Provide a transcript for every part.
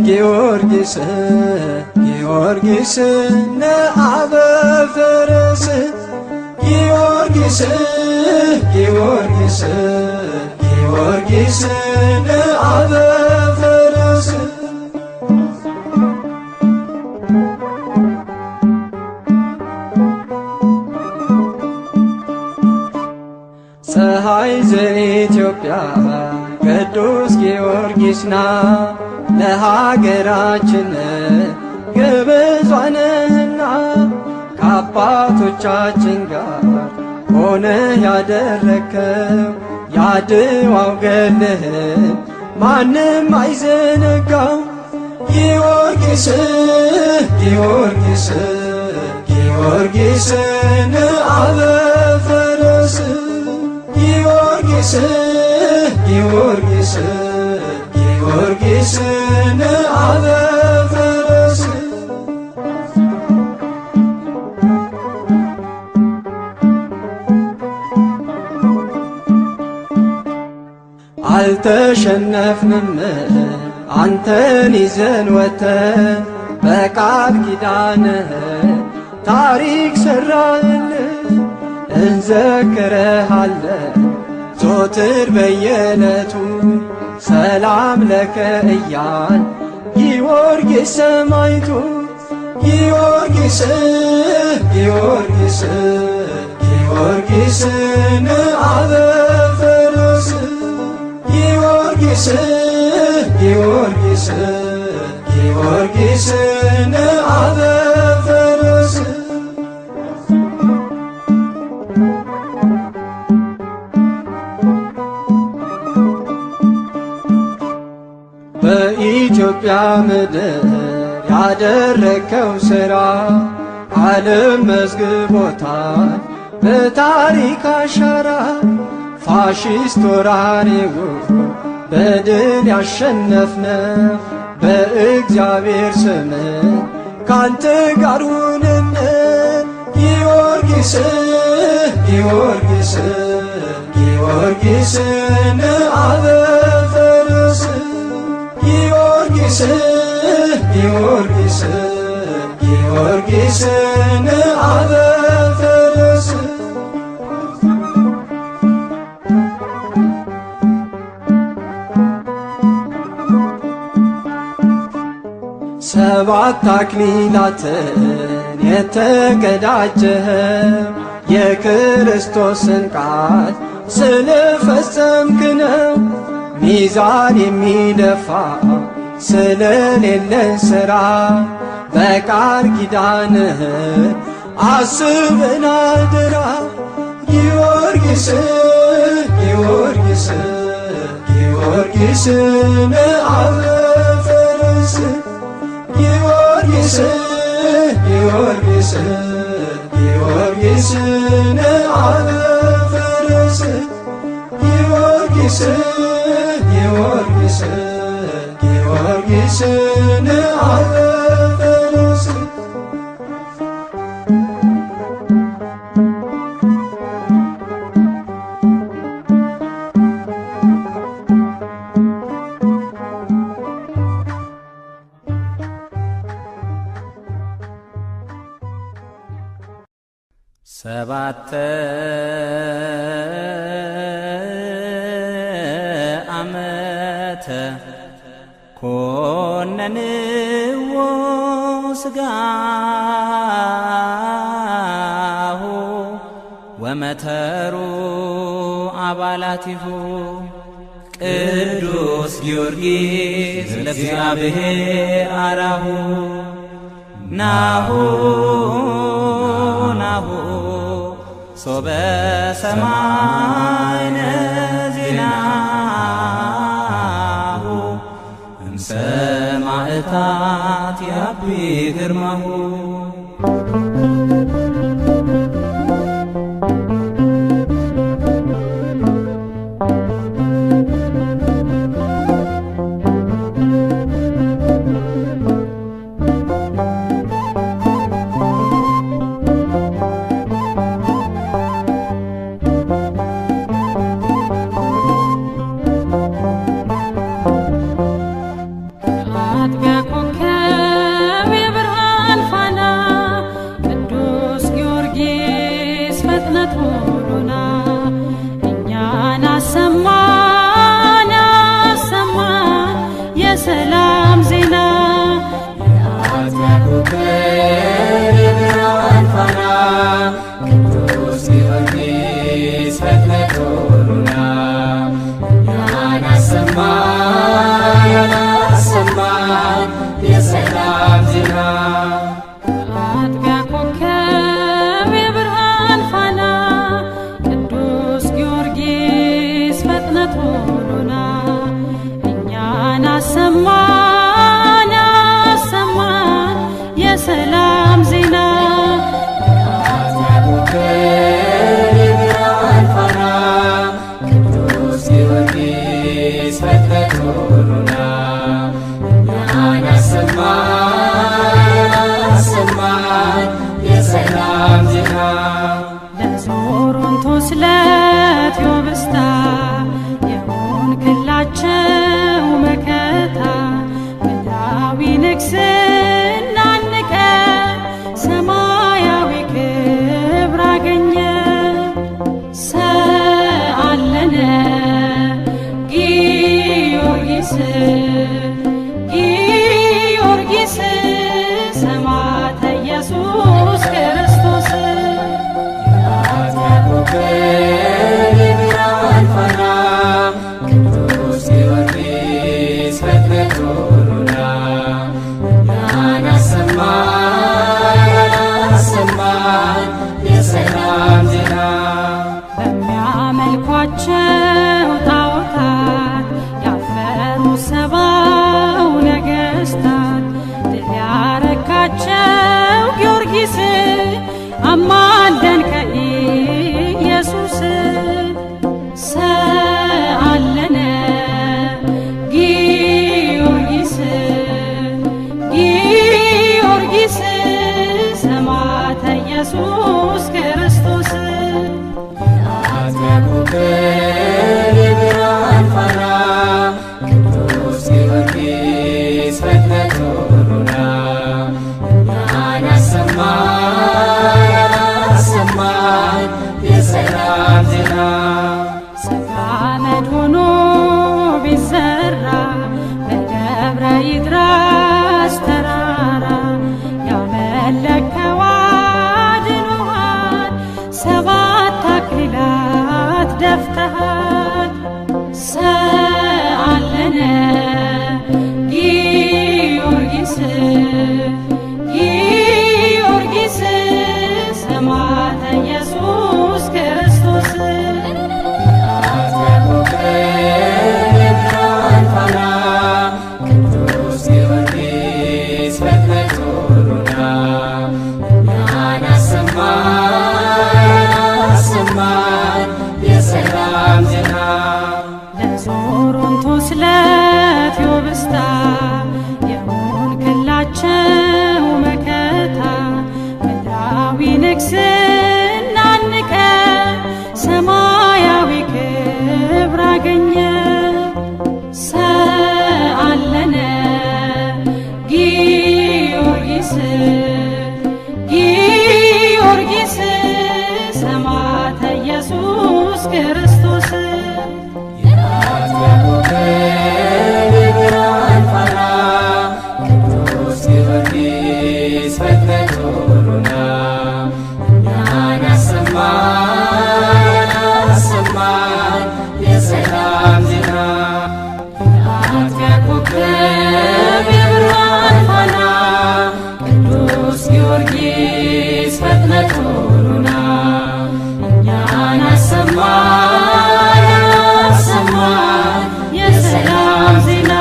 ጊዮርጊስ ጊዮርጊስ ነአበ ፈረስ ጊዮርጊስ ጊዮርጊስ ጊዮርጊስ ነአበ ፈረስ ፀሐይ ዘኢትዮጵያ ቅዱስ ጊዮርጊስ ና ለሀገራችን ግብዟ ነህና ከአባቶቻችን ጋር ሆነህ ያደረከው ያድዋው ገድልህን ማንም አይዘነጋው። ጊዮርጊስ ጊዮርጊስ ጊዮርጊስ ነአበ ፈረስ ጊዮርጊስ ጊዮርጊስ ጊዮርጊስ ነአበ ፈረስ አልተሸነፍንም አንተን ይዘን ወተን በቃል ኪዳንህ ታሪክ ሠራህልን። እንዘክርሃለን ዞትር በየዕለቱ ሰላም ለከ እያል ጊዮርጊስ ሰማዕቱ ጊዮርጊስ ጊዮርጊስ ጊዮርጊስ ነአበ ፈረስ ጊዮርጊስ ጊዮርጊስ ጊዮርጊስ ነአበ ፈረስ በኢትዮጵያ ምድር ያደረከው ሥራ ዓለም መዝግቦታል በታሪክ አሻራ። ፋሽስት ወራሪው በድል ያሸነፍነው በእግዚአብሔር ስም ካንተ ጋር ሁነን ጊዮርጊስ ጊዮርጊስ ጊዮርጊስ ነአበ ፈረስ ጊዮርጊስ ጊዮርጊስ ጊዮርጊስ ነአበ ፈረስ ሰባት አክሊላትን የተቀዳጀኸው የክርስቶስን ቃል ስለፈጸምክ ነው። ሚዛን የሚደፋ ስለሌለን ሥራ በቃል ኪዳንህ አስበን አደራ። ጊዮርጊስ ጊዮርጊስ ጊዮርጊስ ነአበ ፈረስ ጊዮርጊስ ጊዮርጊስ ጊዮርጊስ ነአበ ፈረስ ጊዮርጊስ ጊዮርጊስ ጊዮርጊስ ነአበ ፈረስ ሰባተ ዓመተ ኮነንዎ ሥጋሁ ወመተሩ አባላቲሁ ቅዱስ ጊዮርጊስ ለእግዚአብሔር አራሁ ናሁ ናሁ ሶበ ሰማይነ ዜናሁ እምሰማዕታት ያቢ ግርማሁ ፍጥነት ሆኖና እኛን አሰማን አሰማን የሰላም ዜና የአጥቢያ ኮከብ የብርሃን ፋና ቅዱስ ጊዮርጊስ ፍጥነት ሆኖና እኛን አሰማን አሰማን የሰላም ዜና አጥቢያ ኮከብ የብርሃን ፋና ቅዱስ ጊዮርጊስ ፍጥነት ሆኖና እኛን አሰማን አሰማን የሰላም ዜና የአጥቢያ ኮከብ የብርሃን ፋና ቅዱስ ጊዮርጊስ ፍጥነት ሆኖና እኛን አሰማን የሰላም ዜና ለዞሮንቶስ ለቴዎብስታ የሆንክላቸው መከታ ምድራዊ ንግሥና ንቀ ሰማያዊ ክብር አገኘ ሰአለነ ጊዮርጊስ ጊዮርጊስ ሰማዕተ ኢየሱስ ክርስቶስ የአጥቢያ ኮከብ የብርሃን ፋና ቅዱስ ጊዮርጊስ ፍጥነት ሆኖና እኛን አሰማን የሰላም ዜና በሚያመልኳቸው ጣዖታት ያፈሩ ሰባው ነገሥታት ድል ያረካቸው ጊዮርጊስ አማልደን ከኢየሱስ ሰአለነ ጊዮርጊስ ጊዮርጊስ ሰማዕተ ኢየሱስ ክርስቶስ የአጥቢያ ኮከብ የብርሃን ፋና ቅዱስ ጊዮርጊስ ፍጥነት ሆኖና እኛን አሰማን የሰላም ዜና ሥጋ አመድ ሆኖ ቢዘራ በደብረ ይድረስ ተራራ ያመለከው አድኖሃል ሰባት አክሊላት ደፍተሃል ሰአለነ ጊዮርጊስ ጊዮርጊስ ሰማዕተ ኢየሱስ ክርስቶስ የአጥቢያ ኮከብ የብርሃን ፋና ቅዱስ ጊዮርጊስ ፍጥነት ሆኖና እኛን አሰማን የሰላም ዜና ለዞሮንቶስ ለቴዎብስታ የሆንክላቸው መከታ ምድራዊ ንግሥና ንቀ ሰማያዊ ክብር አገኘ ሰአለነ ጊዮርጊስ ጊዮርጊስ ሰማዕተ ኢየሱስ ክርስቶስ የአጥቢያ ኮከብ የብርሃን ፋና ቅዱስ ጊዮርጊስ ፍጥነት ሆኖና እኛን አሰማን የሰላም ዜና የአጥቢያ ኮከብ የብርሃን ፋና ቅዱስ ጊዮርጊስ ፍጥነት ሆኖና እኛን አሰማን የሰላም ዜና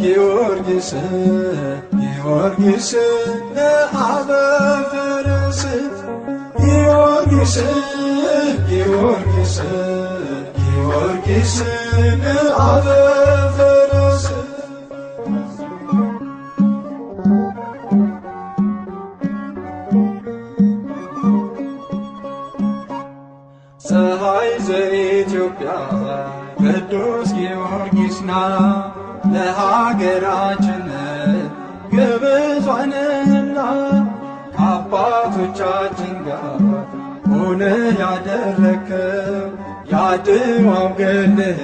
ጊዮርጊስ ጊዮርጊስ ለአበ ፈረስ ጊዮርጊስ ጊዮርጊስ ጊዮርጊስ ለአበ ፈረስ ፀሐይ ዘኢትዮጵያ ቅዱስ ጊዮርጊስና ለሀገራችን ግብዟንና ከአባቶቻችን ጋር ሆነ ያደረከው ያድዋው ገድልህ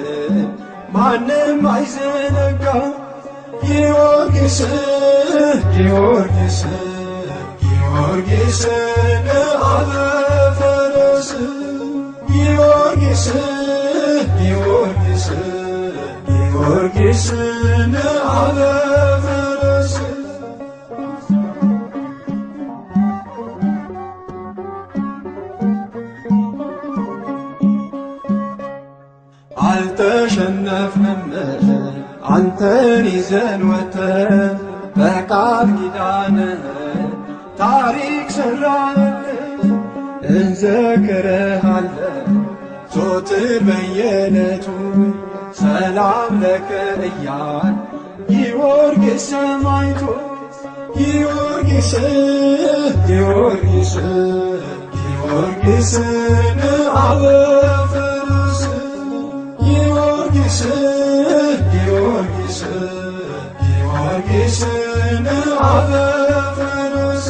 ማንም አይዘነጋ። ጊዮርጊስ ጊዮርጊስ ጊዮርጊስ ለአበ ፈረስ ጊዮርጊስ ጊዮርጊስ ጊዮርጊስ ለአበ ፈረስ አልተሸነፍንም አንተን ይዘን ወጥተን በቃል ኪዳንህ ታሪክ ሠራንልህ። እንዘክርሃለን ዞትር በየዕለቱ ሰላም ለከ እያል ጊዮርጊስ ሰማዕቱ ጊዮርጊስ ጊዮርጊስ ጊዮርጊስ ለአበ ፈረስ ጊዮርጊስ ጊዮርጊስ ጊዮርጊስ ለአበ ፈረስ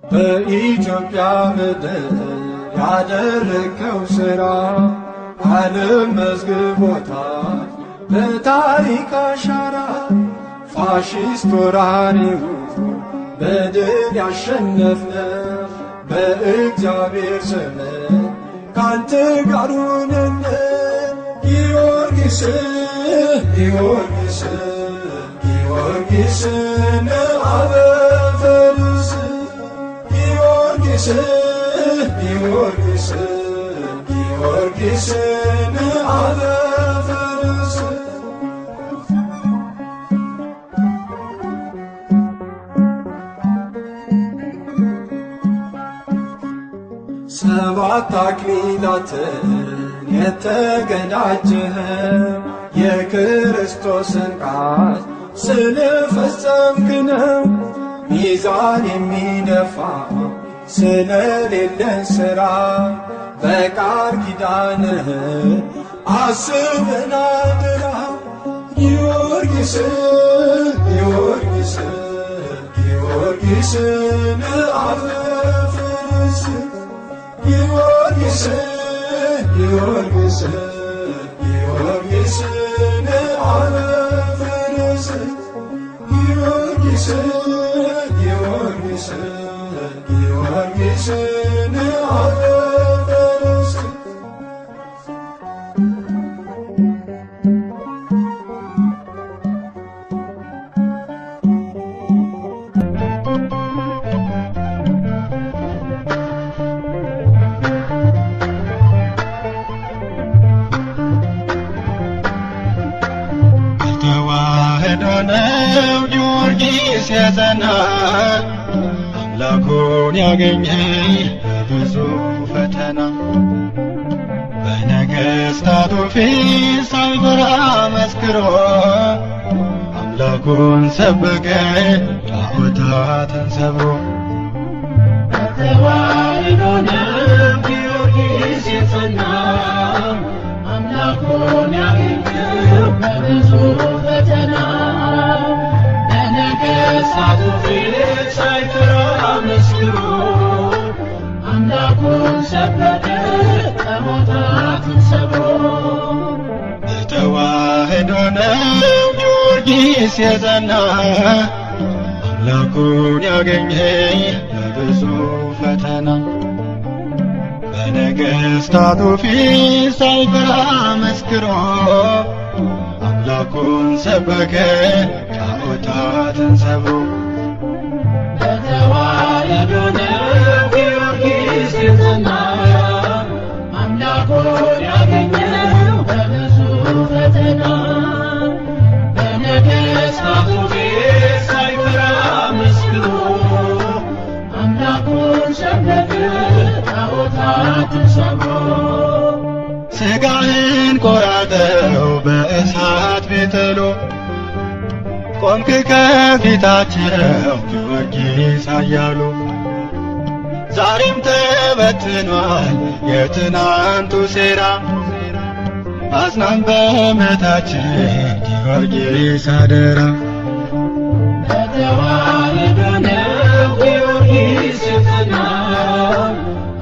በኢትዮጵያ ምድር ያደረከው ሥራ ዓለም መዝግቦታል በታሪክ አሻራ። ፋሽስት ወራሪው በድል ያሸነፍነው በእግዚአብሔር ስም ካንተ ጋር ሆነን ጊዮርጊስ ጊዮርጊስ ጊዮርጊስ ለአበ ፈረስ ጊዮርጊስ ጊዮርጊስ ጊዮርጊስ ለአበ ፈረስ ሰባት አክሊላትን የተቀዳጀኸው የክርስቶስን ቃል ስለፈጸምክ ነው። ሚዛን የሚደፋ ስለሌለን ሥራ በቃል ኪዳንህ አስበን አደራ። ጊዮርጊስ ጊዮርጊስ ጊዮርጊስ ለአበ ፈረስ ጊዮርጊስ ጊዮርጊስ ጊዮርጊስ ለአበ ፈረስ ጊዮርጊስ ጊዮርጊስ ጊዮርጊስ ለአበ ፈረስ ተዋህዶ ነው ጊዮርጊስ የጸና አምላኩን ያገኘ በብዙ ፈተና በነገሥታቱ ፊት ሳይፈራ መስክሮ አምላኩን ሰበከ ጣዖታትን ሰብሮ። በተዋህዶ ነው ጊዮርጊስ የጸና አምላኩን ያገኘ በብዙ ፈተና በነገሥታቱ ፊት ሳይፈራ መስክሮ አምላኩን ሰበከ ጣዖታትን ሰብሮ። በተዋህዶ ነው ጊዮርጊስ የጸና አምላኩን ያገኘ በብዙ ፈተና በነገሥታቱ ፊት ሳይፈራ መስክሮ አምላኩን ሰበከ ጣዖታትን ሰብሮ። በተዋህዶ ነው ጊዮርጊስ የጸና አምላኩን ያገኘ ሥጋህን ቆራጠው በእሳት ቢጥሉ ቆምክ ከፊታቸው ጊዮርጊስ ኃያሉ። ዛሬም ተበትኗል የትናንቱ ሴራ አጽናን በእምነታችን ጊዮርጊስ አደራ። በተዋሕዶ ነው ጊዮርጊስ የጸናው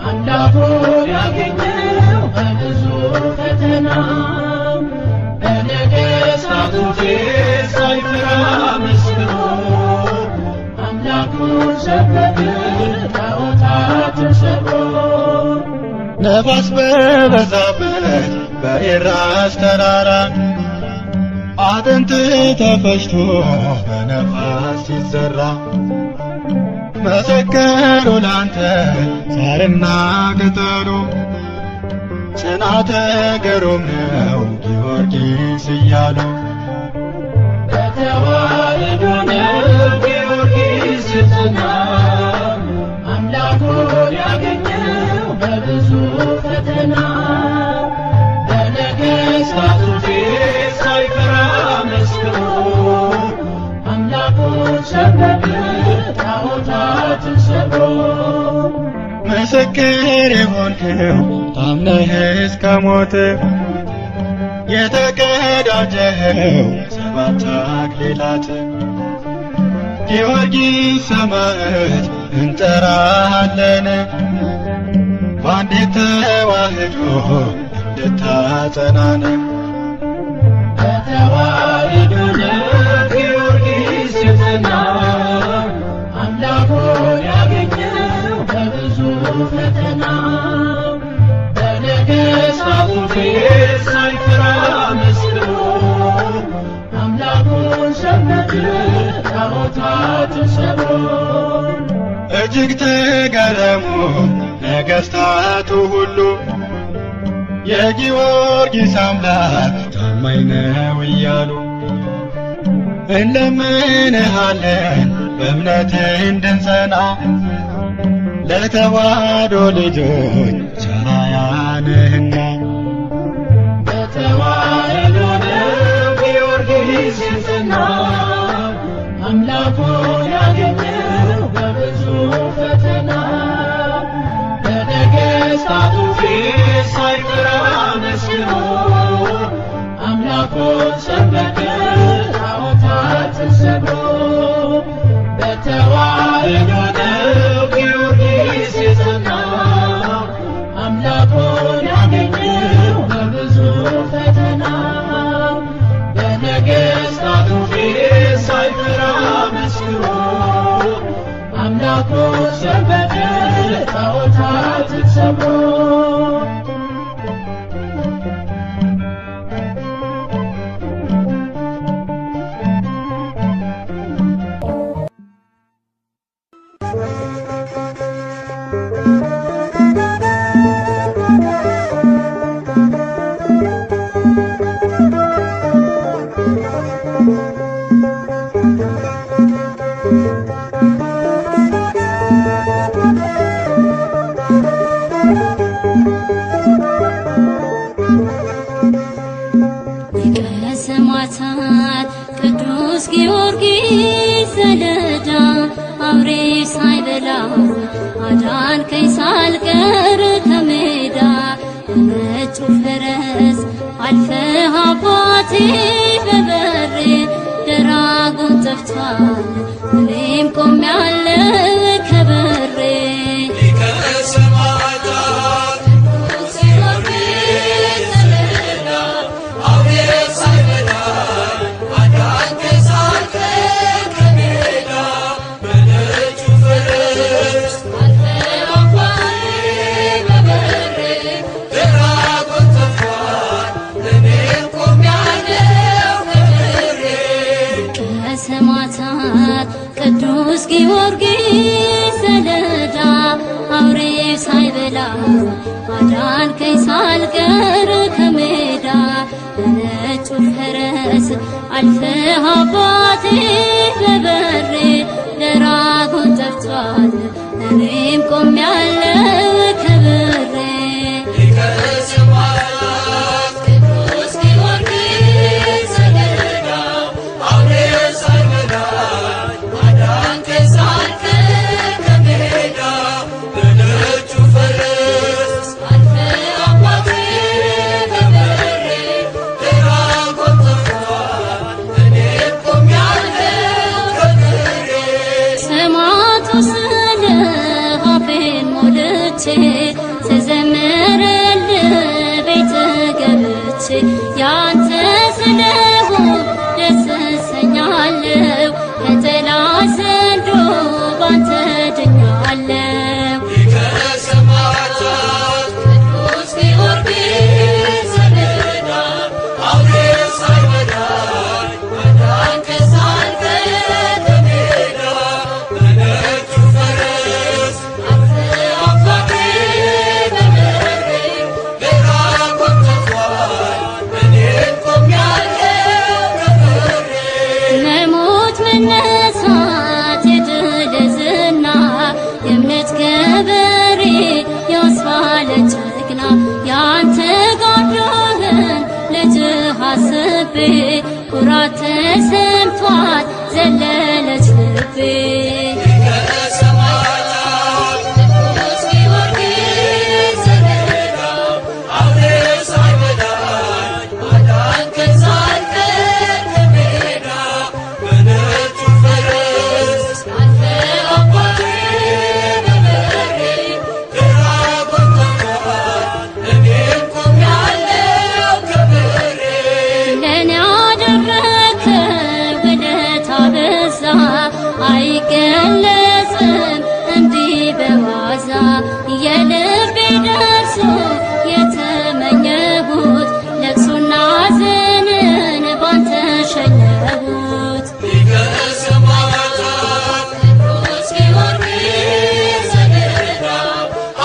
አምላኩን ያገኘው በብዙ ፈተና በነገሥታቱ ፊት ሳይፈራ መስክሮ አምላኩን ሰበከ ጣዖታትን ሰብሮ። ነፋስ በበዛበት በኤራስ ተራራ አጥንት ተፈጭቶ በነፋስ ሲዘራ መሰከሩ ላንተ ሳርና ቅጠሉ ጽናተ ግሩም ነው ጊዮርጊስ እያሉ። በተዋሕዶ ነው ጊዮርጊስ የጸናው አምላኩን ያገኘው በብዙ ፈተና በነገሥታቱ ፊት ሳይፈራ መስክሮ አምላኩን ሰበከ ጣዖታትን ሰብሮ። ምስክር የሆንከው ታምነህ እስከ ሞት የተቀዳጀኸው 7 አክሊላት ጊዮርጊስ ሰማዕት እንጠራሃለን በአንዲት ተዋሕዶ እንድታጸናን። በተዋሕዶ ነው ጊዮርጊስ የጸናው አምላኩን ያገኘው በብዙ ፈተና በነገሥታቱ ፊት ሳይፈራ መስክሮ አምላኩን ሰበከ ጣዖታትን ሰብሮ። እጅግ ተገረሙ ነገሥታቱ ሁሉ የጊዮርጊስ አምላክ ታማኝ ነው እያሉ። እንለምንሃለን በእምነት እንድንጸና ለተዋሕዶ ልጆች ሰማያ ነህና። በተዋሕዶ ነው ጊዮርጊስ የጸናው አምላኩን ያገኘው በብዙ ፈተና በነገሥታቱ ፊት ሳይፈራ መስክሮ አምላኩን ሰበከ ጣዖታትን ሰብሮ። በተዋሕዶ ነው ጊዮርጊስ የጸናው አምላኩን ያገኘው በብዙ ፈተና በነገሥታቱ ፊት ሳይፈራ መስክሮ አምላኩን ሰበከ ጣዖታትን ሰብሮ። ሰማዕታት ቅዱስ ጊዮርጊስ ዘለዳ አውሬ ሳይበላው አዳንከኝ ሳልቀር ከሜዳ በነጩ ፈረስ አልፈህ አባቴ በበሬ ደራጎን ጠፍቷል እኔም ቆሜያለሁ ከበሬ። ሰማዕታት ቅዱስ ጊዮርጊስ ዘለዳ አውሬ ሳይበላው አዳንከኝ ሳልቀር ከሜዳ በነጩ ፈረስ አልፈህ አባቴ በበሬ ደራጎን ጠፍቷል እኔም ቆሜያለሁ ከበሬ። አስቤ ኩራት ተሰምቷት ዘለለች ልቤ። አይገለጽም እንዲህ በዋዛ የልቤ ደርሶ የተመኘሁት ለቅሶና ሐዘንን ባንተ ሸኘሁት። ሊቀ ሰማዕታት ቅዱስ ጊዮርጊስ ሰሌዳ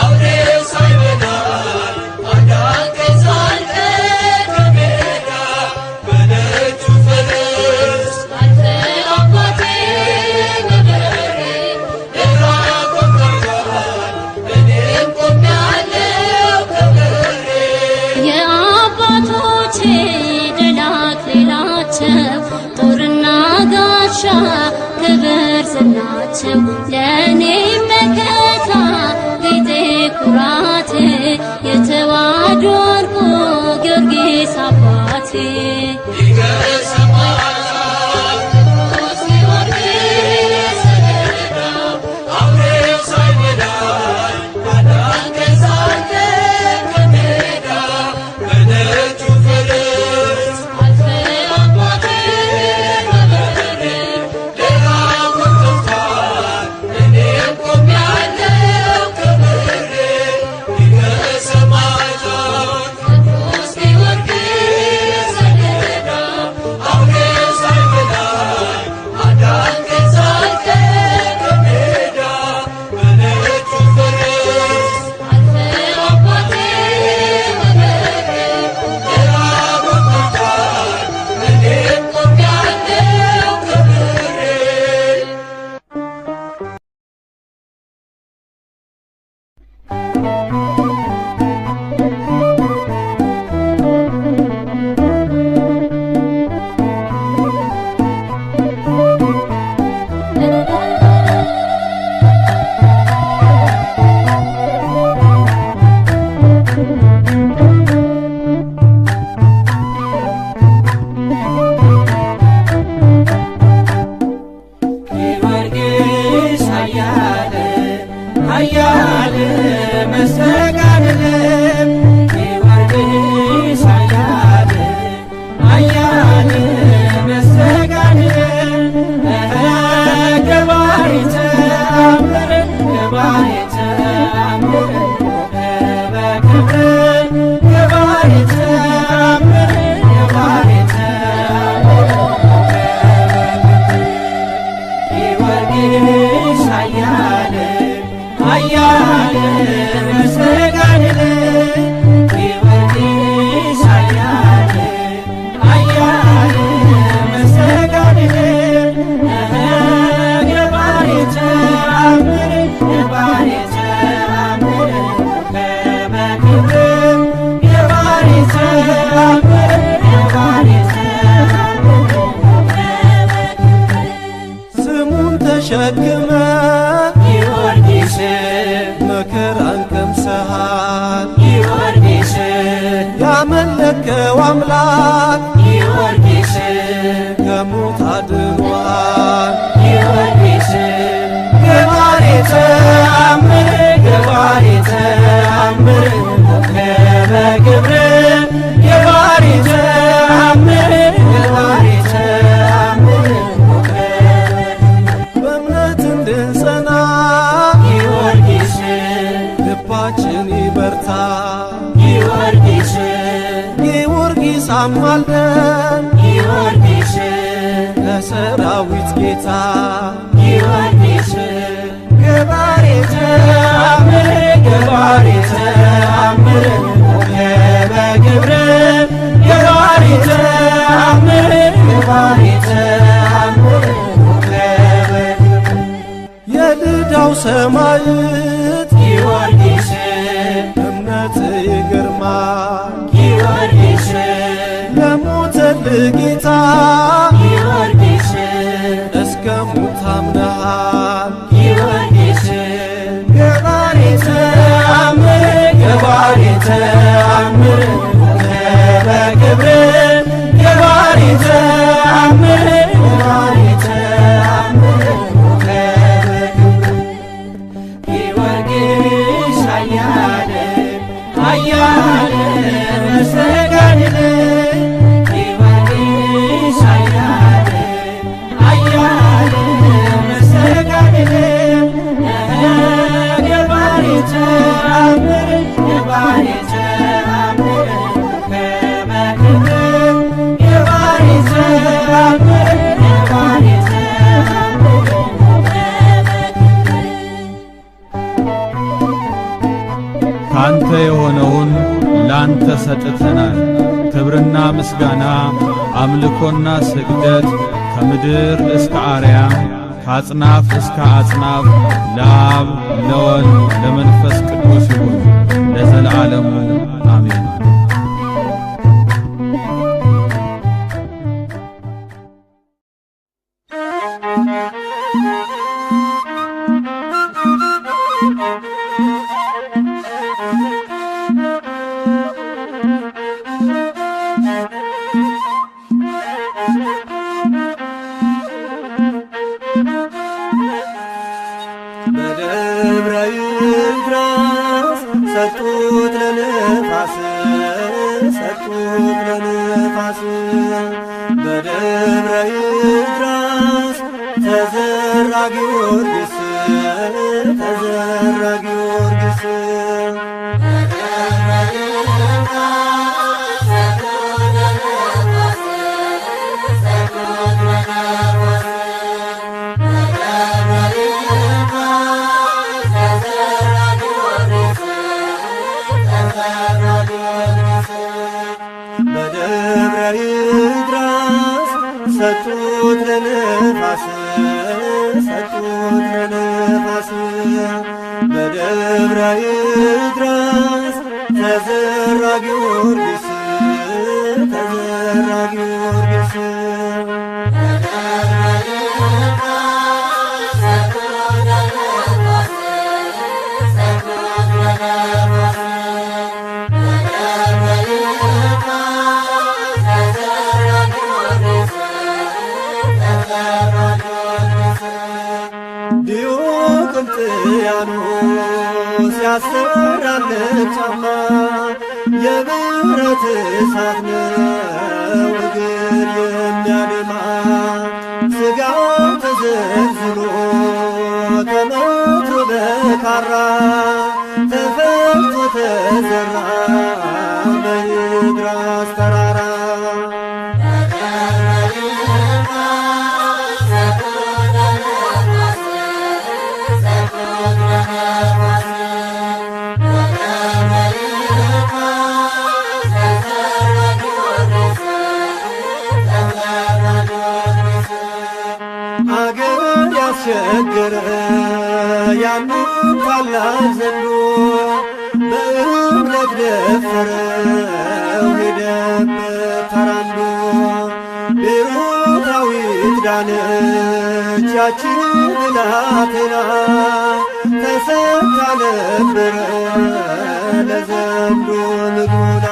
አውሬው ሳይበላኝ አዳንከኝ ሳልቀር ከሜዳ በነጩ ፈረስ አንተ አባቴ የአባቶቼ ድል አክሊላቸው ጦርና ጋሻ ክብር ዝናቸው ለእኔ መከታ ጌጤ ኩራቴ የተዋሕዶ ዕርቁ ጊዮርጊስ አባቴ። ሊቀ ሰማዕታት ቅዱስ ጊዮርጊስ ሰሌዳ አውሬው ሳይበላኝ አዳንከኝ ሳልቀር ከሜዳ በነጩ ፈረስ አንተ አባቴ በበሬ ደራጎን ከፍቷል እኔም ቆሜያለሁ ከበሬ። ሊቀ ሰማዕታት ቅዱስ ጊዮርጊስ ሰሌዳ አውሬው ሳይበላኝ አዳንከኝ ሳልቀር ከሜዳ በነጩ ፈረስ አንተ አባቴ በበሬ ደራጎን ከፍቷል እኔም ቆሜያለሁ ከበሬ። ጊዮርጊስ ኃያል ኃያል መስተጋድል ጊዮርጊስ ኃያል ኃያል መስተጋድል ገባሬ ተአምር ገባሬ ተአምር በክብር ገባሬ ተአምር ገባሬ ተአምር ጊዮርጊስ ኃያል ኃያል መስተጋድል ጊዮርጊስ ኃያል ኃያል መስተጋድል ገባሬ ተአምር ገባሬ ተአምር በክብር ገባሬ ተአምር ገባሬ ተአምር ስሙን ተሸክመ ጊዮርጊስ መከራን ቀምሰሃል ጊዮርጊስ ያመለከው አምላክ ጊዮርጊስ ከሞት አድኗል ጊዮርጊስ ገባሬ ተአምር ገባሬ ተአምር በክብር ገባሬ ተአምር ገባሬ ተአምር በእምነት እንድንጸና ጊዮርጊስ ልባችን ይበርታ ጊዮርጊስ ጊዮርጊስ አማልደን ጊዮርጊስ ለሰራዊት ጌታ ጊዮርጊስ ገባሬ ተአምር ገባሬ ተአምር በክብር ገባሬ ተአምር ገባሬ ተአምር የልዳው ሰማዕት ጊዮርጊስ እምነት ይገርማል ጊዮርጊስ ለሞተ ጌታ ጊዮርጊስ እስከ ሞት አምነሃል ጊዮርጊስ ገባሬ ተአምር ገባሬ ተአምር በክብር ገባሬ ተአምር ገባሬ ተአምር ጊዮርጊስ ኃያል ኃያል መስተጋድል ጊዮርጊስ ኃያል ኃያል መስተጋድል ገባሬ ተአምር ገባሬ ተአምር በክብር ገባሬ ተአምር ገባሬ ተአምር ካንተ የሆነውን ላንተ ሰጥተናል። ክብርና ምስጋና አምልኮና ስግደት ከምድር እስከ አርያም ከአጽናፍ እስከ አጽናፍ ለአብ ለወልድ ለመንፈስ ቅዱስ ይሁን ለዘለዓለሙ አሜን። በደብረ ይድረስ ሰጡት ለነፋስ ሰጡት ለነፋስ በደብረ ይድረስ ተዘራ ጊዮርጊስ ተዘራ ጊዮርጊስ በደብረ ይድረስ ሰጡት ለነፋስ ሰጡት ለነፋስ በደብረ ይድረስ ተዘራ ጊዮርጊስ ተዘራ ጊዮርጊስ ዲዮቅልጥያኖስ ያሰራለት ጫማ የብረት እሳት ነው እግር የሚያደማ ሥጋው ተዘልዝሎ ተመቶ በካራ ተፈቶ ተዘራ በይድራስ ተራራ አገር ያስቸገረ ያንን ታላቅ ዘንዶ በእምነት ደፈረው ሄደበት ተራምዶ ቤሮታዊት ዳነች ያቺ ብላቴና ተሰጥታ ነበረ ለዘንዶ ምግቡና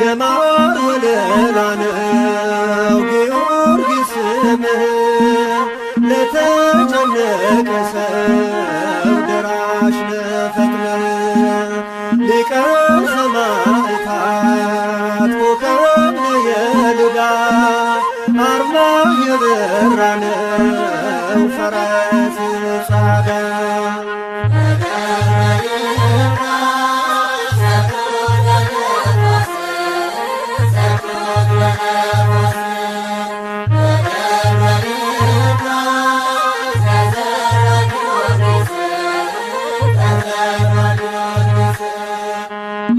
የማር ወለላ ነው ጊዮርጊስ ስምህ ለተጨነቀ ሰው ደራሽ ነህ ሊቀ ሰማዕታት ኮከብ የልዳ አርማ የበራ ነው ፈረስ ጻዳ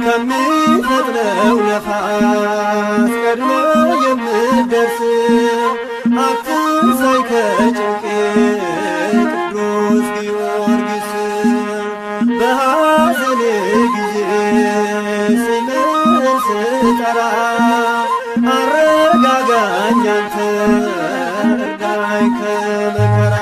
ከሚፈጥነው ነፋስ ቀድመ የምትደርስ አትንሳይ ከጭንቄ ቅዱስ ጊዮርጊስ በሐዘኔ ጊዜ ስምህን ስጠራ አረጋጋኝ አንተ እርዳኝ ከመከራ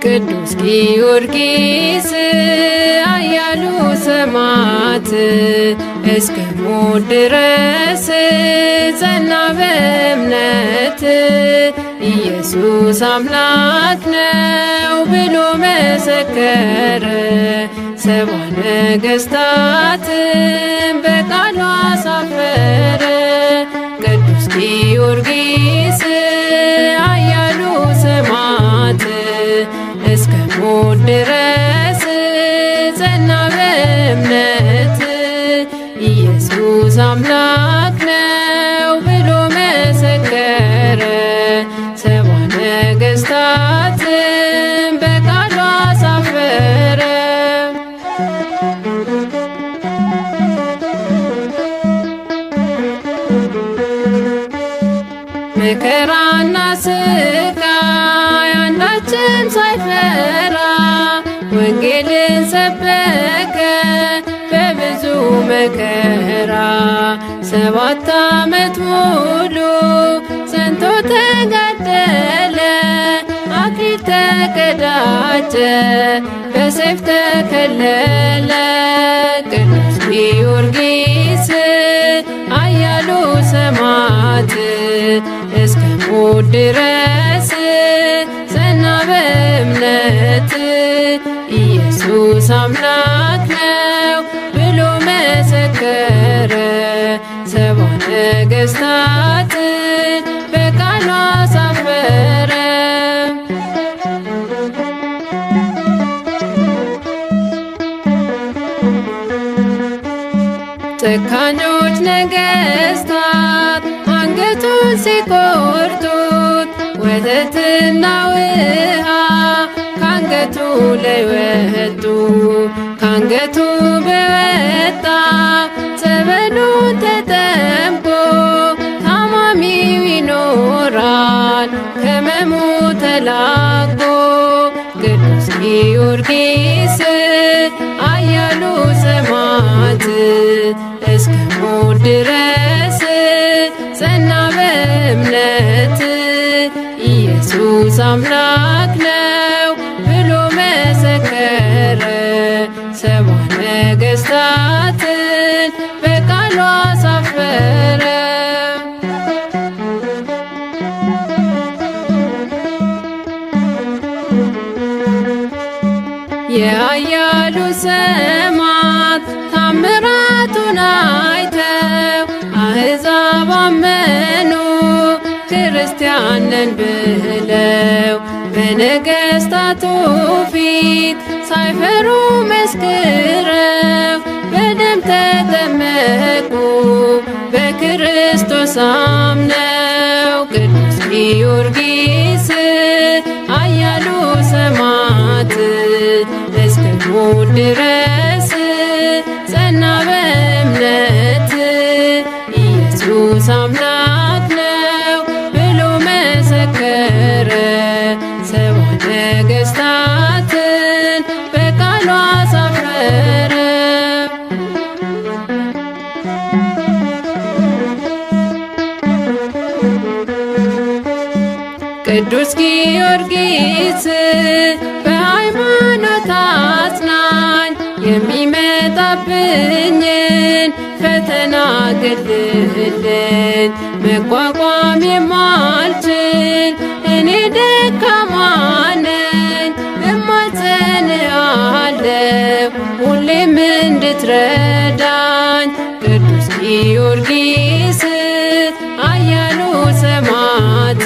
ቅዱስ ጊዮርጊስ አያሉ ሰማዕት እስከ ሞት ድረስ ጸና በእምነት ኢየሱስ አምላክ ነው ብሎ መሰከረ። ሰብአ ነገሥታትን በቃሉ አሳፈረ። ቅዱስ ጊዮርጊስ አያሉ ሰማዕት እስከ ሞት ድረስ ጸና በእምነት ኢየሱስ አምላክ ነው ብሎ መሰከረ። ሰብአ ነገሥታትን በቃሉ አሳፈረ። መከራና ስቃይ አንዳችም ሳይፈራ ወንጌልን ሰበከ በብዙ መከራ 7 ዓመት ሙሉ ጸንቶ ተጋደለ አክሊል ተቀዳጀ በሰይፍ ተከለለ። ቅዱስ ጊዮርጊስ ኃያሉ ሰማዕት እስከ ሞት ድረስ ጸና በእምነት ኢየሱስ አምላክ ነው ብሎ መሰከረ። 70 ነገሥታትን በቃሉ አሳፈረ። ጨካኞች ነገሥታት አንገቱን ሲቆርጡት ወተትና ውሃ ካንገቱ ላይ ወጡ። ካንገቱ በወጣ ጸበሉን ተጠምቆ ታማሚው ይኖራል ከሕመሙ ተላቆ። ቅዱስ ጊዮርጊስ ኃያሉ ሰማዕት እስከ ሞት ድረስ ጸና በእምነት ኢየሱስ አምላክ ነው ብሎ መሰከረ። 70 ነገሥታትን በቃሉ አሳፈረ። የኃያሉ ሰማዕት ታምራቱን አይተው አሕዛብ አመኑ ክርስቲያን ነን ብለው። በነገሥታቱ ፊት ሳይፈሩ መስክረው በደም ተጠመቁ በክርስቶስ አምነው። ቅዱስ ጊዮርጊስ ኃያሉ ሰማዕት እስከ ሞት ድረስ ጸና በእምነት ኢየሱስ አምላክ ነው ብሎ መሰከረ። 70 ነገሥታትን በቃሉ አሳፈረ። ቅዱስ ጊዮርጊስ በሃይማኖት አጽናኝ የሚመጣብኝን ፈተና ግድልን መቋቋም የማልችል እኔ ደካማ ነኝ እማጸንሃለሁ ሁሌም እንድትረዳኝ። ቅዱስ ጊዮርጊስ ኃያሉ ሰማዕት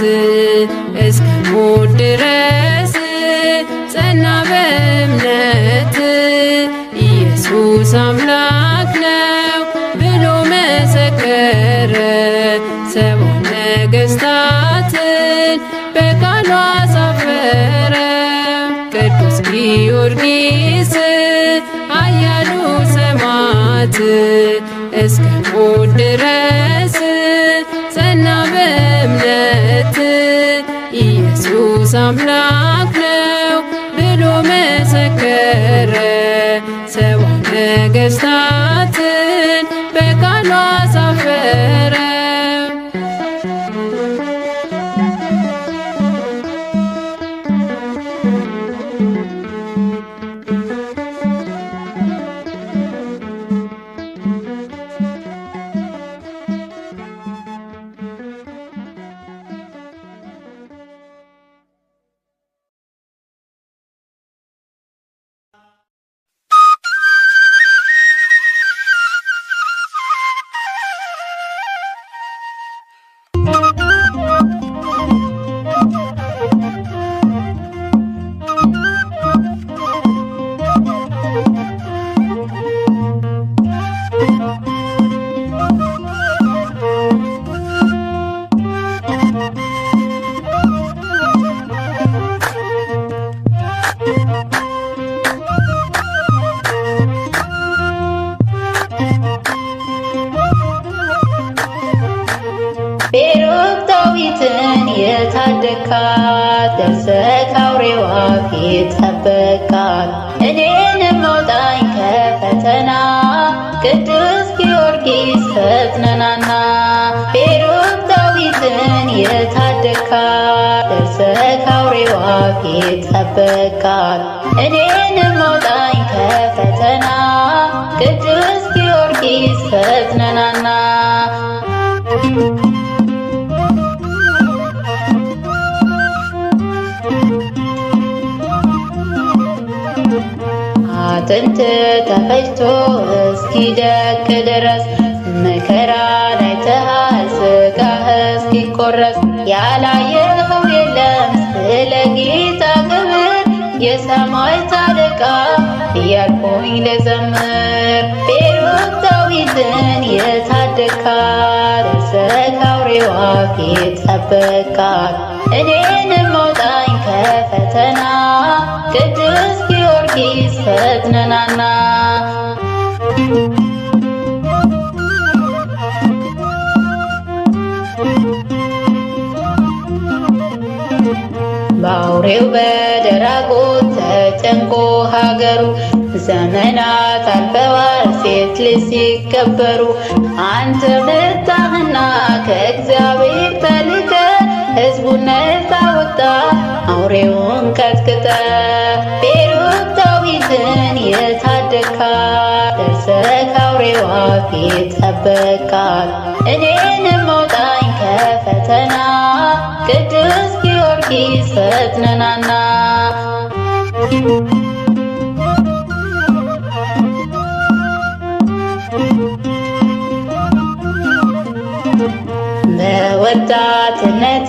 እስከ ሞት ድረስ ጸና በእምነት ኢየሱስ አምላክ ነው ብሎ መሰከረ። 70 ነገሥታትን በቃሉ አሳፈረ። ቅዱስ ጊዮርጊስ ኃያሉ ሰማዕት እስከ ሞት ድረስ ጸና በእምነት ኢየሱስ አምላክ ነው ብሎ መሰከረ። 70 ነገሥታትን በቃሉ አሳፈረ። ዳዊትን የታደካት ደርሰህ ከአውሬዋ ፊት ጠበቃት። እኔንም አውጣኝ ከፈተና ቅዱስ ጊዮርጊስ ፈጥነናና ቤሩት ዳዊትን የታደካት ደርሰህ ከአውሬዋ ፊት ጠበቃት። እኔንም አውጣኝ ከፈተና ቅዱስ ጊዮርጊስ ፈጥነናና አጥንት ተፈጭቶ እስኪደቅ ድረስ መከራን አይተሃል ሥጋህ እስኪቆረስ። ያላየኸው የለም ስለ ጌታ ክብር የሰማዕታት አለቃ እያልኩኝ ልዘምር። ቤሩት ዳዊትን የታደካት ደርሰህ ከአውሬዋ ፊት ጠበቃት። እኔንም አውጣኝ ከፈተና ቅዱስ ጊዮርጊስ ፈጥነናና በአውሬው በደራጎት ተጨንቆ ሀገሩ ዘመናት አልፈዋል ሴት ልጅ ሲከበሩ። አንተ መጣህና ከእግዚአብሔር ተልከ ሕዝቡን ነፃ ወጣ አውሬውን ቀጥቅጠ። ቤሩት ዳዊትን የታደካት ደርሰህ ከአውሬዋ ፊት ጠበቃት። እኔንም አውጣኝ ከፈተና ቅዱስ ጊዮርጊስ ፈጥነናና በወጣትነት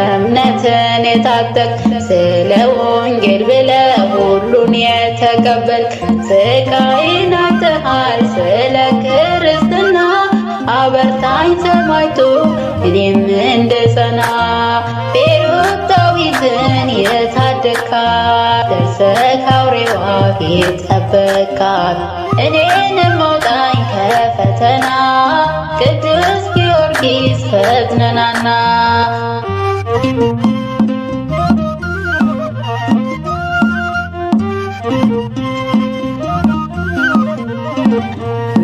እምነትን የታጠቅ ስለ ወንጌል ብለህ ሁሉን የተቀበልክ ስቃይን አይተሃል ስለ ክርስትና አበርታኝ ሰማዕቱ እኔም እንድጸና። ቤሩት ዳዊትን የታደካት ደርሰህ ከአውሬዋ ፊት ጠበቃት። እኔንም አውጣኝ ከፈተና ቅዱስ ጊዮርጊስ ፈጥነናና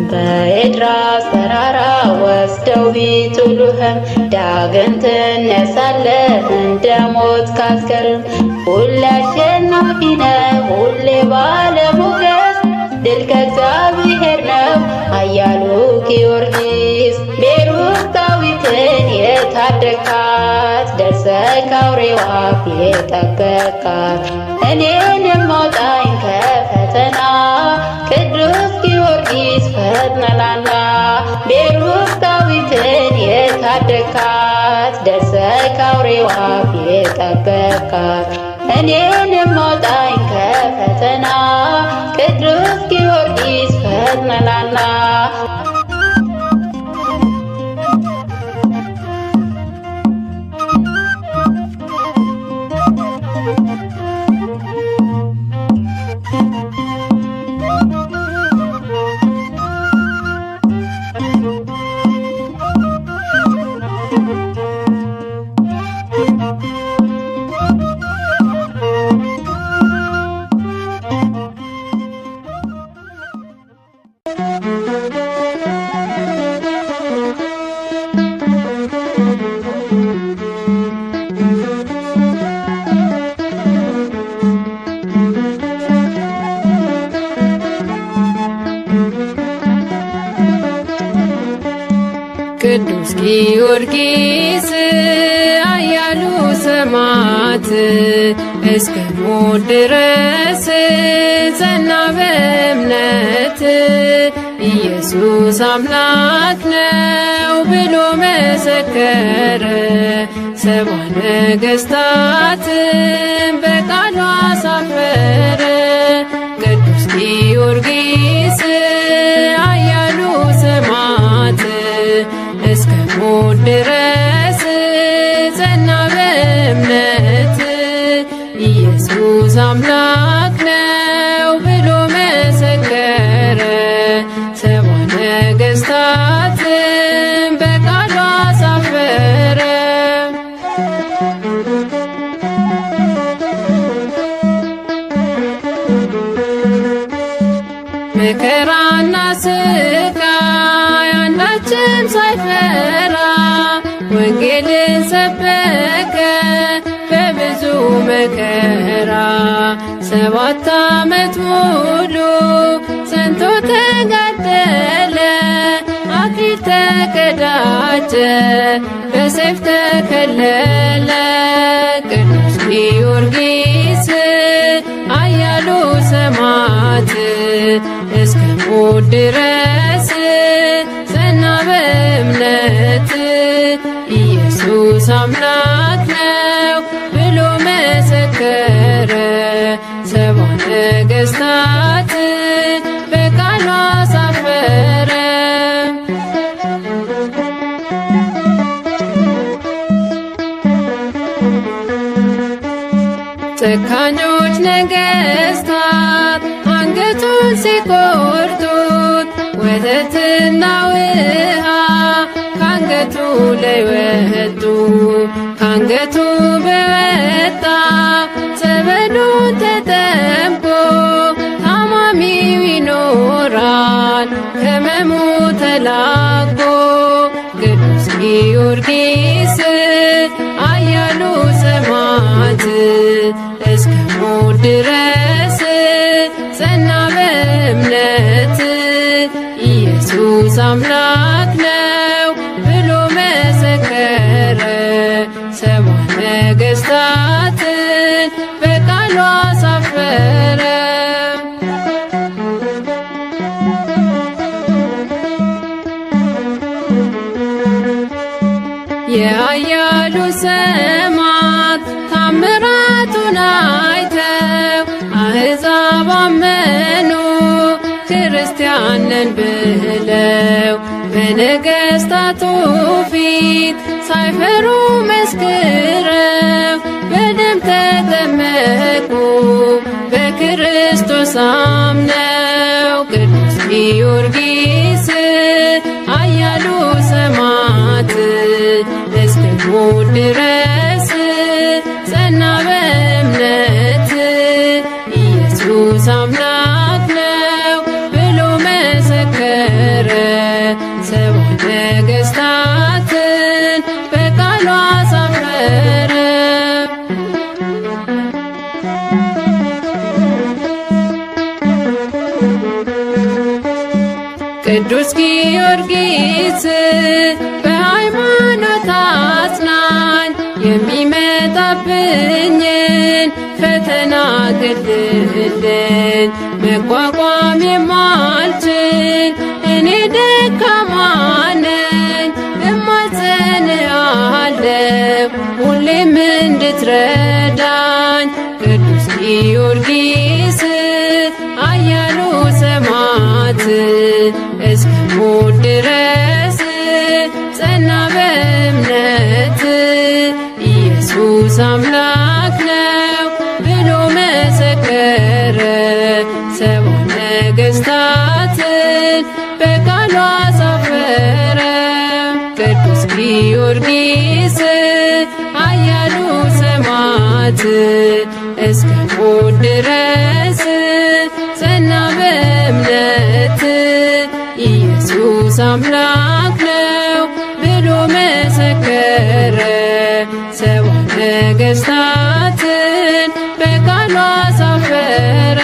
በኤድራስ ተራራ ወስደው ቢጥሉህም ዳግም ትነሳለህ እንደ ሞት ካስከርም። ሁሌ አሸናፊ ነህ ሁሌ ባለሞገስ ድል ከእግዚአብሔር ነው ኃያሉ ጊዮርጊስ። ቤሩት ዳዊትን የታደካት ደርሰህ ከአውሬዋ ፊት ጠበቃት። እኔንም አውጣኝ ከፈተና ቅዱስ ጊዮርጊስ ፈጥነናና ቤሩት ዳዊትን የታደካት ደርሰህ ከአውሬዋ ፊት ጠበቃት። እኔንም አውጣኝ ከፈተና ቅዱስ ጊዮርጊስ ፈጥነናና ቅዱስ ጊዮርጊስ ኃያሉ ሰማዕት እስከ ሞት ድረስ ጸና በእምነት። ኢየሱስ አምላክ ነው ብሎ መሰከረ። ሰብአ ነገሥታትን በቃሉ አሳፈረ። ቅዱስ ጊዮርጊስ ኃያሉ ሰማዕት እስከ ሞት ድረስ ጸና በእምነት። ኢየሱስ አምላክ ነው ብሎ መሰከረ። ሰብአ ነገሥታትን በቃሉ አሳፈረ። መከራና ስቃይ አንዳችም ሳይፈራ ወንጌልን ሰበከ በብዙ መከራ 7 ዓመት ሙሉ ጸንቶ ተጋደለ አክሊል ተቀዳጀ በሰይፍ ተከለለ ቅዱስ ጊዮርጊስ ኃያሉ ሰማዕት እስከ ሞት ድረስ ጸና በእምነት ኢየሱስ አምላክ ነው ብሎ መሰከረ 70 ነገሥታት በቃሉ አሳፈረ። ጨካኞች ነገሥታት አንገቱን ሲቆርጡት ወተትና ውሃ ካንገቱ ላይ ወጡ። ካንገቱ በወጣ ጸበሉን ተጠምቆ ታማሚው ይኖራል ከሕመሙ ተላቆ። ቅዱስ ጊዮርጊስ ኃያሉ ሰማዕት እስከ ሞት ድረስ ጸና በእምነት ኢየሱስ አምላክ ነው ብሎ መሰከረ 70 ነገሥታትን በቃሉ አሳፈረ። የኃያሉ ሰማዕት ታምራቱን አይተው አሕዛብ አመኑ ክርስቲያን ነን ብለው በነገሥታቱ ፊት ሳይፈሩ መስክረው በደም ተጠመቁ በክርስቶስ አምነው። ቅዱስ ጊዮርጊስ ኃያሉ ሰማዕት እስከ ሞት ድረስ ጸና በእምነት ኢየሱስ አምላክ ነው ብሎ መሰከረ 70 ነገሥታትን በቃሉ አሳፈረ። ቅዱስ ጊዮርጊስ በሃይማኖት አጽናኝ የሚመጣብኝን ፈተና ግድልን መቋቋም የማልችል እኔ ደካማ ነኝ እማጸንሃለሁ ሁሌም እንድትረዳኝ። ቅዱስ ጊዮርጊስ ኃያሉ ሰማዕት እስከ ሞት ድረስ ጸና በእምነት ኢየሱስ አምላክ ነው ብሎ መሰከረ 70 ነገሥታትን በቃሉ አሳፈረ። ቅዱስ ጊዮርጊስ ኃያሉ ሰማዕት እስከ ሞት ድረስ ጸና በእምነት ኢየሱስ አምላክ ነው ብሎ መሰከረ 70 ነገሥታትን በቃሉ አሳፈረ።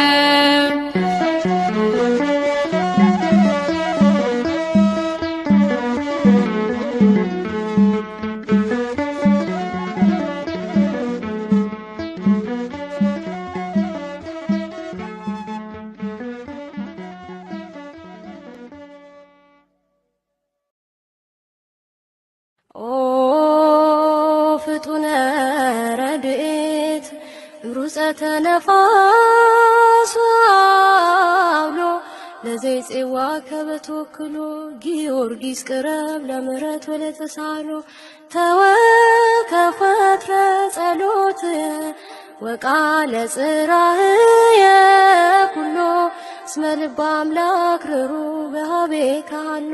ፍጡነ ረድኤት ሩፀተ ነፋስ አውሎ ለዘይፄዋ ከበተወክሎ ጊዮርጊስ ቅረብ ለምህረት ወለተሳሎ ተወከፈትረ ጸሎትየ ወቃለ ጽራህየ ኩሎ እስመ ልበ አምላክ ርሩ በኀቤ ካሎ።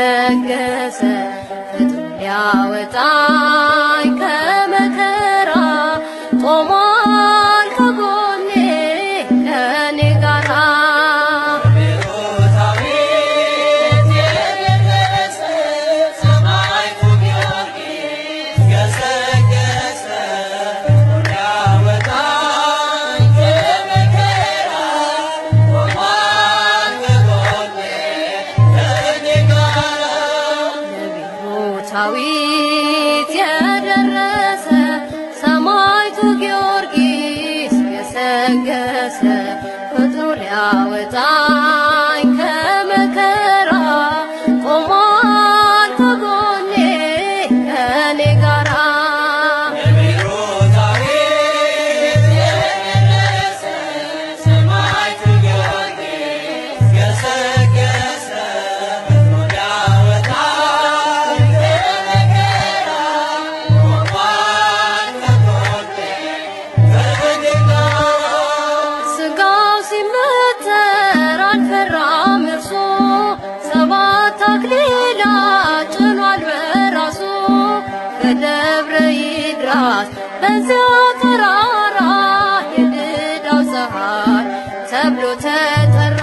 ገሰገሰ ፍጥሞ ሊያወጣኝ ከመከራ ቆሟል ከጎኔ ከኔ ጋራ ዳዊት የደረሰ ሰማዕቱ ጊዮርጊስ ገሰገሰ ፍጥሞ ሊያወጣኝ ከመከራ ቆሟል ከጎኔ ከኔ ጋራ ደብረ ይድራስ በዚያ ተራራ የድዳው ፀሐይ ተብሎ ተጠራ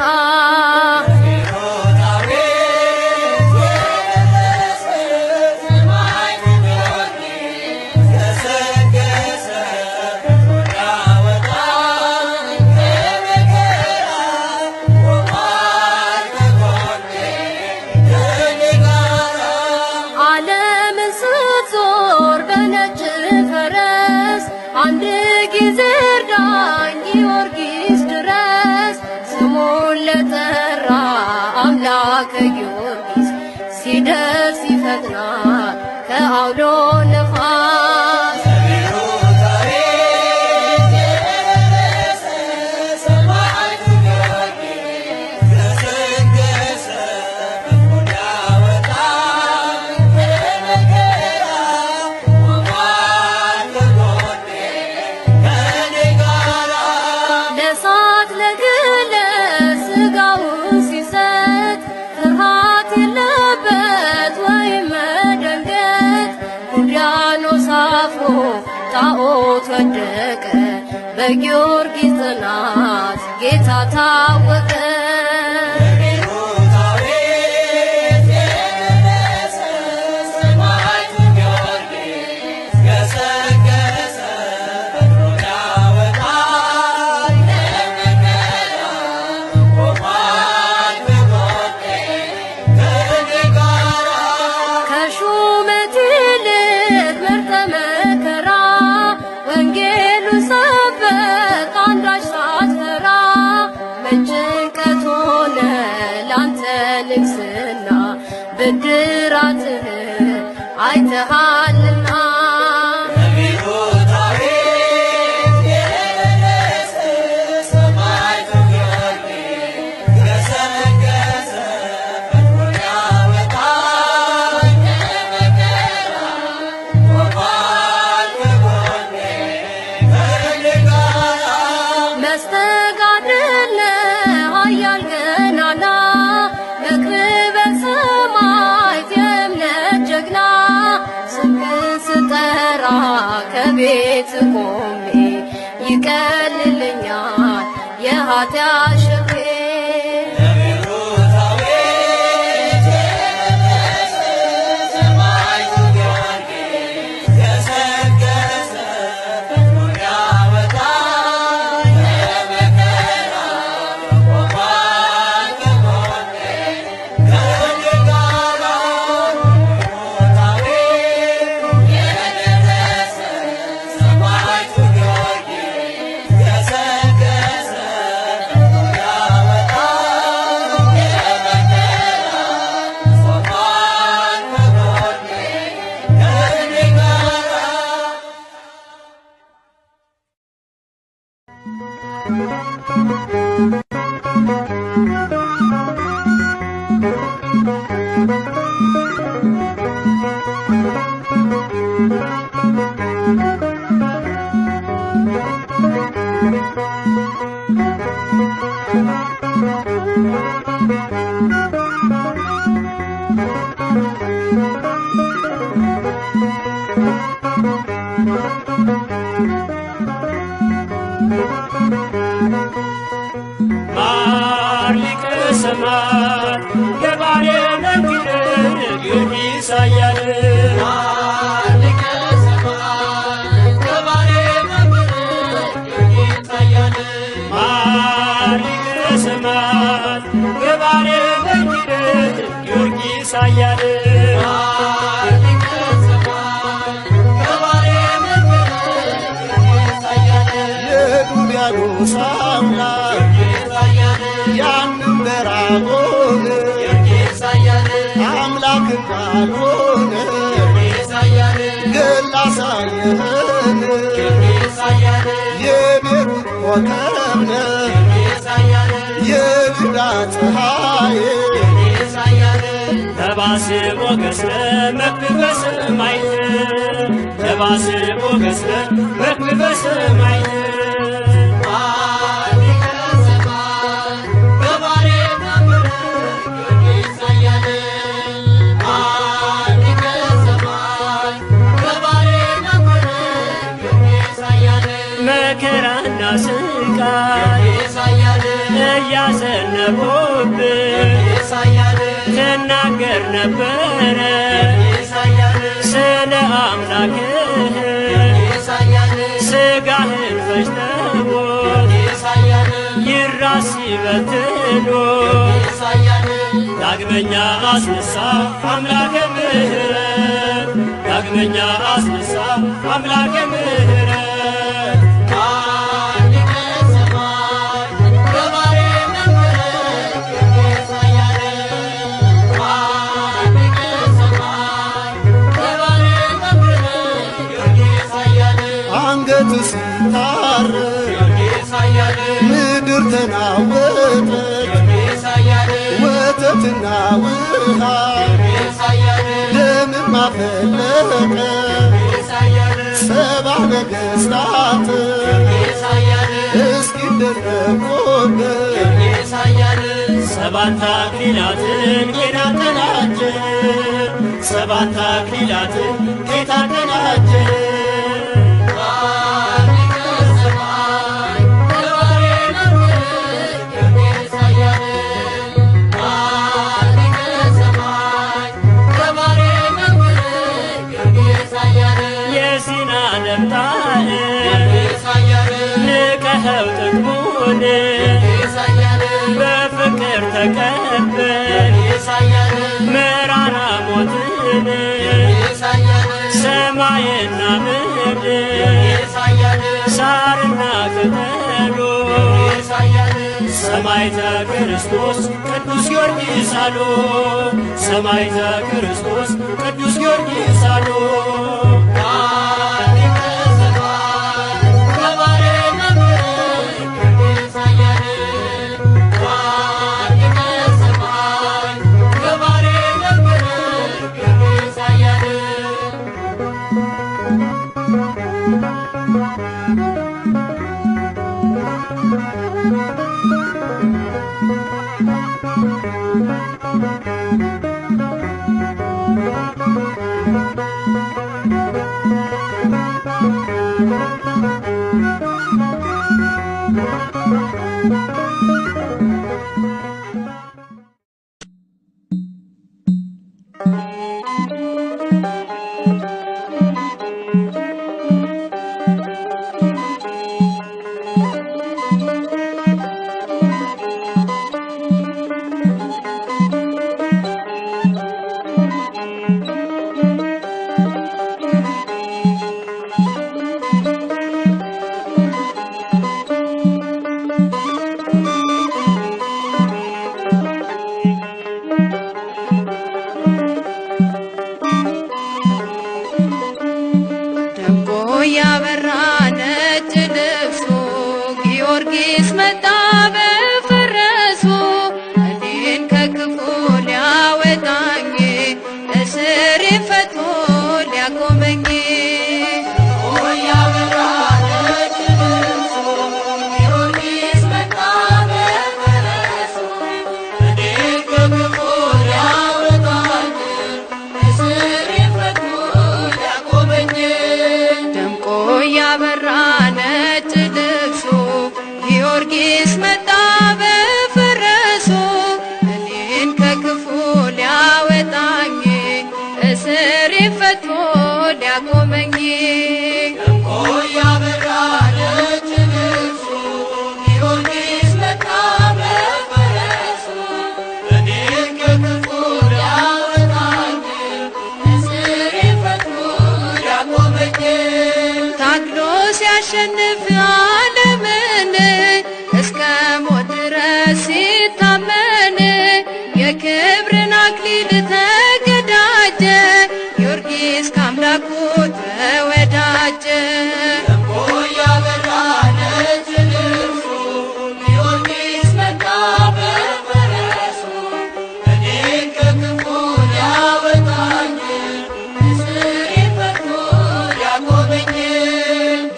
አንድ ጊዜ እርዳኝ ጊዮርጊስ ድረስ ስሙን ለጠራ አምላከ ጊዮርጊስ ሲደርስ ይፈጥናል ከአውሎ ነፋስ ጣዖት ወደቀ በጊዮርጊስ ጽናት ጌታ ታወቀ ንግስና ብድራትህ አይተሃልና መስተጋድል ኃያል ገናና መክብበ ሰማዕት የእምነት ጀግና ስምህን ስጠራ ከቤት ቆሜ ይቀልልኛል የኃጢአት ሸክሜ Thank you. ማር ሊቀ ሰማዕት ገባሬ መንክር ጊዮርጊስ ኃያል ማር ሊቀ ሰማዕት ገባሬ መንክር ጊዮርጊስ ኃያል ማር ሊቀ ሰማዕት ገባሬ መንክር ጊዮርጊስ ኃያል የዱቢያኖስ አምላክ ያንን በራጎን አምላክ ካልሆነ ገላ ሳየህን የቤሩት ኮከብነ የይሁዳ ፀሐይ ነባስ ሞገስነ መክብበ ሰማይነ ነባስ ሞገስነ መክብበ ሰማይነ መከራና ስቃይ እያዘነቡብን ትናገር ነበረ ስለ አምላክህ ሥጋህን ፈጅተውት ይራስ ሲበትኑ ዳግመኛ አስነሳ አምላከ ምሕረት ዳግመኛ አስነሳ አምላከ ምሕረት አንገቱ ሲታረድ ምድር ተናወጠች ወተትና ውሃ ደምም አፈለቀ ሰባ ነገሥታት እስኪደነቁበት ሰባት አክሊላትን ጌታ ተቀዳጀ ሰባት አክሊላትን ጌታ ተቀዳጀ የሲና ነብጣን ንቀኸው ጥቅሙን በፍቅር ተቀበል መራራ ሞትን ሰማይና ምድር ሳርና ቅጠሉ ሰማዕተ ክርስቶስ ቅዱስ ጊዮርጊስ አሉ ሰማዕተ ክርስቶስ ቅዱስ ጊዮርጊስ አሉ ሲያሸንፍ ዓለምን እስከ ሞት ድረስ ሲታመን የክብርን አክሊል ተቀዳጀ ጊዮርጊስ ከአምላኩ ተወዳጀ።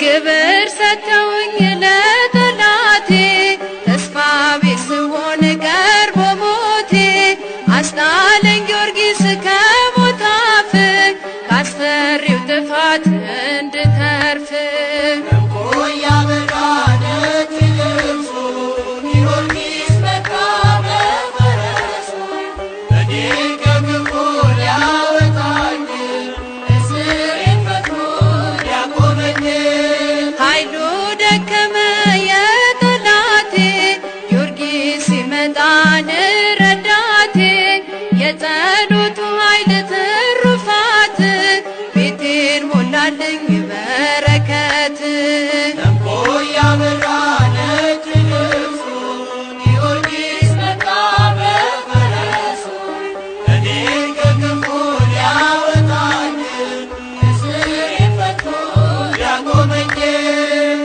ግብር ሰጥተውኝ ለጠላቴ ተስፋ ቢስ ስሆን ቀርቦ ሞቴ አስጣለኝ ጊዮርጊስ ከሞት አፍ ካስፈሪው ጥፋት እንድተርፍ። ኃይሉ ደከመ የጠላቴ ጊዮርጊስ ሲመጣን ረዳቴ የጸሎቱ ኃይል ትሩፋት ቤቴን ሞላልኝ በረከት።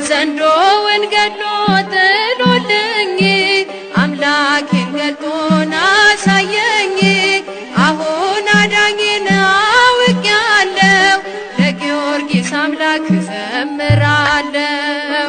ዘንዶውን ገድሎ ጥሎልኝ አምላኬን ገልጦን አሳየኝ። አሁን አዳኜን አውቄያለሁ ለጊዮርጊስ አምላክ ዘምራለሁ።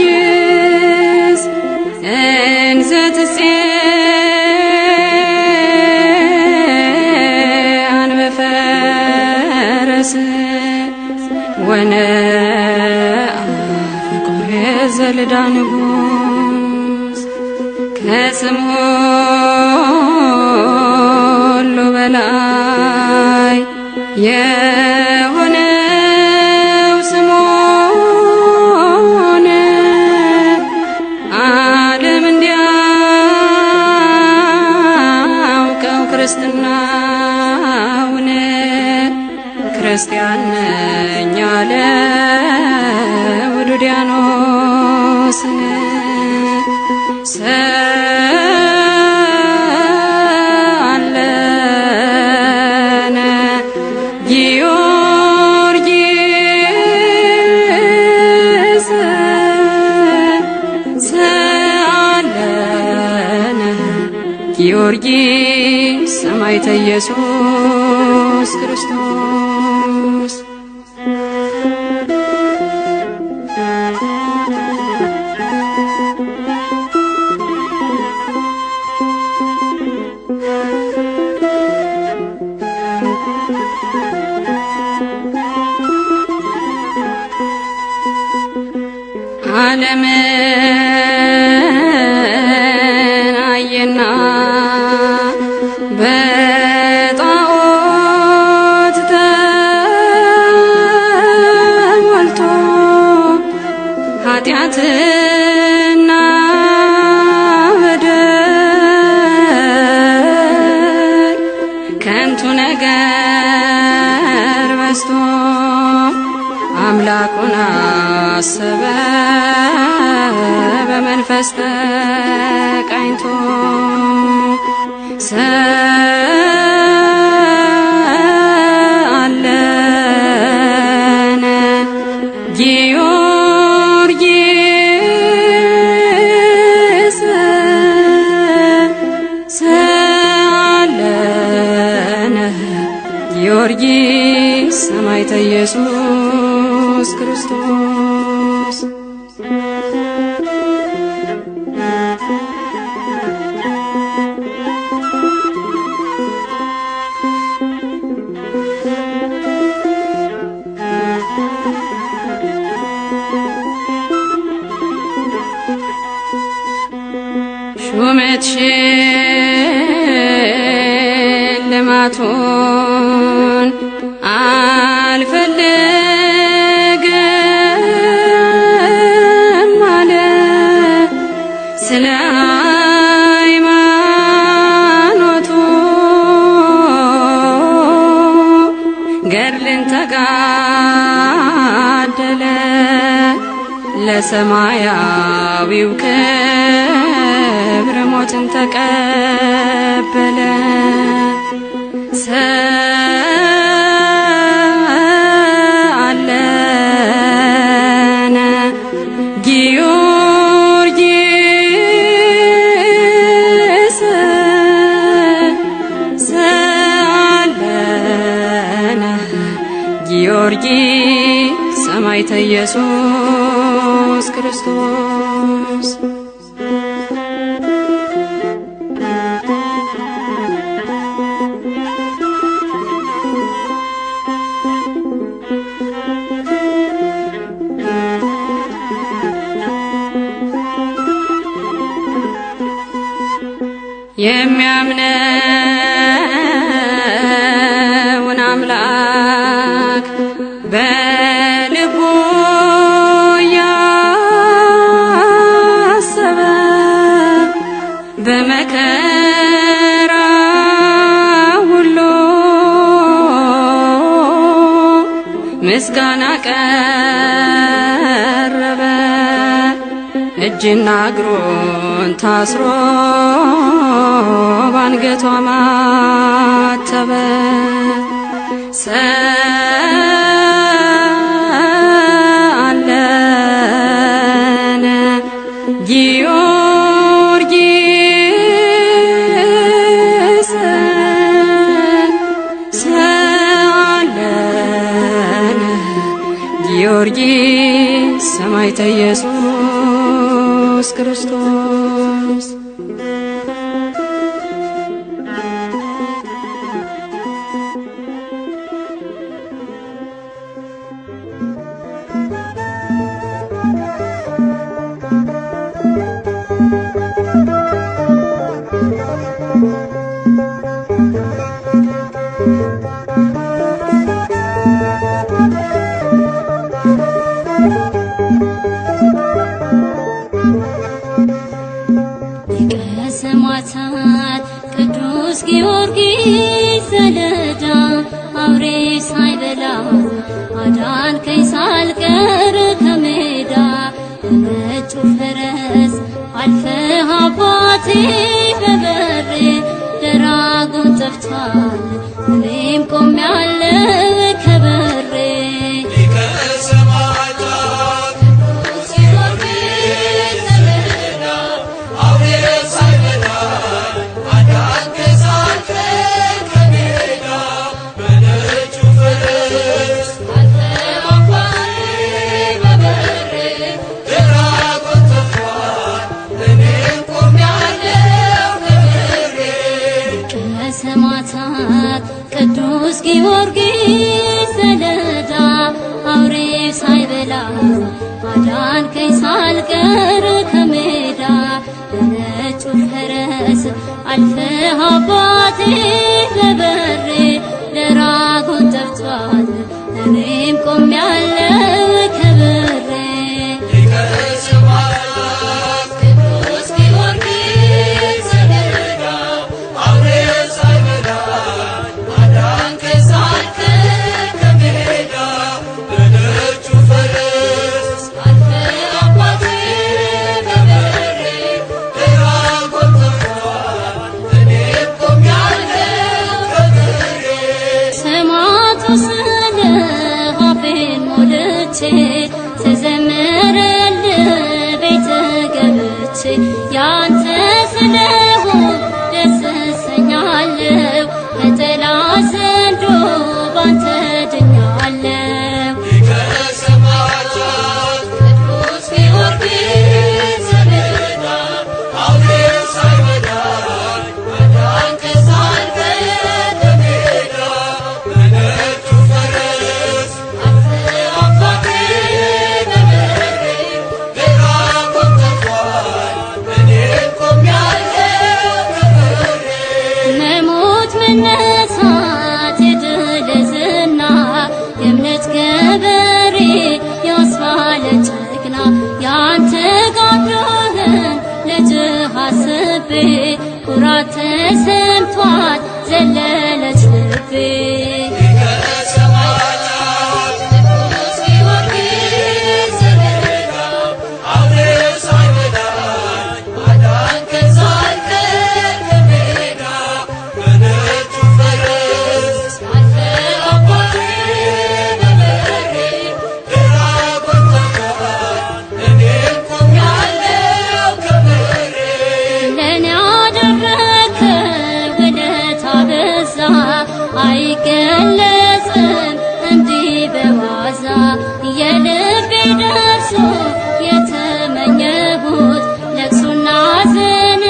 ጊዮርጊስ እንዘ ትጼአን በፈረስ ወነአ ፍቁሬ ዘልዳ ንጉሥ ከስም ሁሉ በላይ የሆነው ስምዖን ዓለም እንዲያውቀው ክርስትናውን ክርስቲያን ነኝ አለ ውዱዲያኖስን ሰአለነ ጊዮርጊስ ሰአለነ ጊዮርጊስ ሰማዕተ ኢየሱስ ክርስቶስ ዓለምን አየና በጣዖት ተሞልቶ ኃጢአትና በደል ከንቱ ነገር በዝቶ አምላኩን አሰበ በመንፈስ ተቃኝቶ ሰአለነ ጊዮርጊስ ሰአለነ ጊዮርጊስ ሰማዕተ ኢየሱስ ክርስቶስ ሹመት ሽልማቱን አልፈልግም አለ ስለ ሃይማኖቱ ገድልን ተጋደለ ለሰማያዊው ክብር ሞትን ተቀበለ ሰአለነ ጊዮርጊስ ሰአለነ ጊዮርጊስ ሰማዕተ ኢየሱስ ክርስቶስ የሚያምነውን አምላክ በልቡ ያሰበ በመከራ ሁሉ ምስጋና ቀረበ እጅና እግሩን ታስሮ ባንገቷ ማተበ ሰአለነ ጊዮርጊስ ሰአለነ ጊዮርጊስ ሰማዕተ ኢየሱስ ክርስቶስ ቅዱስ ጊዮርጊስ ሰለዳ አውሬ ሳይበላ አዳንከኝ ሳልቀር ከሜዳ በነጩ ፈረስ አልፈህ አባቴ በበሬ ደራጎን ጠፍቷል እኔም ቆሜያለሁ ከበሬ But ቅዱስ ጊዮርጊስ ሰሌዳ አውሬ ሳይበላ አዳንከኝ ሳልቀር ከሜዳ በነጩ ፈረስ አልፈህ አባቴ በበሬ ለራጎን ጠፍቷል እኔም ቆሜያለሁ ከበሬ ቅዱስ ጊዮርጊስ ሰሌዳ አውሬ ሳይበላ አዳንከኝ ሳልቀር ከሜዳ በነጩ ፈረስ አልፈህ አባቴ በበሬ ለራጎን ጠፍቷል እኔም ቆሜያለሁ ከበሬ ሰማዕቱ ስልህ አፌን ሞልቼ ስዘምርልህ ቤት ገብቼ ያንተ ስለሆን ደስ እሰኛለሁ በጠላት ዘንዶ ባንተ ድኛለሁ ቅዱስ ጊዮርጊስ ሰሌዳ አውሬ ሳይበላ አዳንከኝ ሳልቀር ከሜዳ በነጩ ፈረስ አልፈህ አባቴ በበሬ ለራጎን ጠፍቷል እኔም ቆሜያለሁ ከበሬ መሞት መነሳት የድል ዝና የእምነት ገበሬ ያስባለ ጀግና ያንተ ጋብሎህን ልጅህ አስቤ ኩራት ተሰምቷት ዘለለች ልቤ ቅዱስ ጊዮርጊስ ሰሌዳ አውሬ ሳይበላ አዳንከኝ ሳልቀር ከሜዳ በነጩ ፈረስ አልፈህ አባቴ በበሬ ለራጎን ጠፍቷል እኔም ቆሜያለሁ ከበሬ ለእኔ ያደረግከው ውለታ በዛ አይገለጽም እንዲህ በዋዛ የልቤ ደርሶ የተመኘሁት ለቅሶና ሐዘንን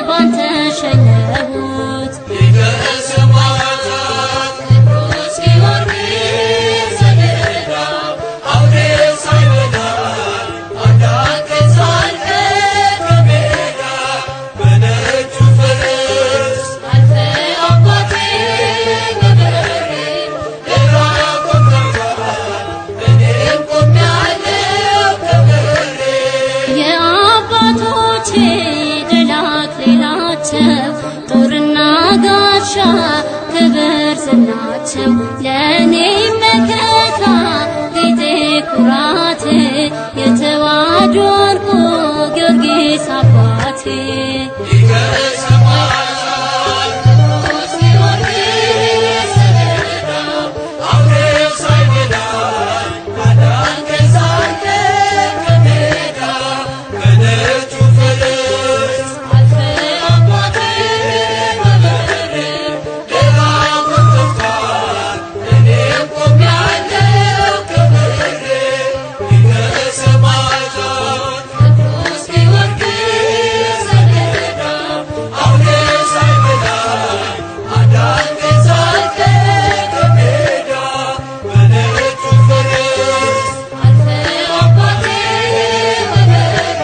ባንተ ሸኘሁት ቅዱስ ጊዮርጊስ ሰሌዳ አውሬ ሳይበላ አዳንከኝ ሳልቀር ከሜዳ በነጩ ፈረስ አልፈህ አባቴ በበሬ ለራጎን ጠፍቷል እኔም ቆሜያለሁ ከበሬ የአባቶቼ ድል አክሊላቸው ጦርና ጋሻ ክብር ዝናቸው ለእኔ መከታ ጌጤ ኩራቴ የተዋሕዶ ዕርቁ ጊዮርጊስ አባቴ ቅዱስ ጊዮርጊስ ሰሌዳ አውሬ ሳይበላ አዳንከኝ ሳልቀር ከሜዳ በነጩ ፈረስ አልፈህ አባቴ በበሬ ለራጎን ጠፍቷል እኔም ቆሜያለሁ ከበሬ ቅዱስ ጊዮርጊስ ሰሌዳ አውሬ ሳይበላ አዳንከኝ ሳልቀር ከሜዳ በነጩ ፈረስ አልፈህ አባቴ በበሬ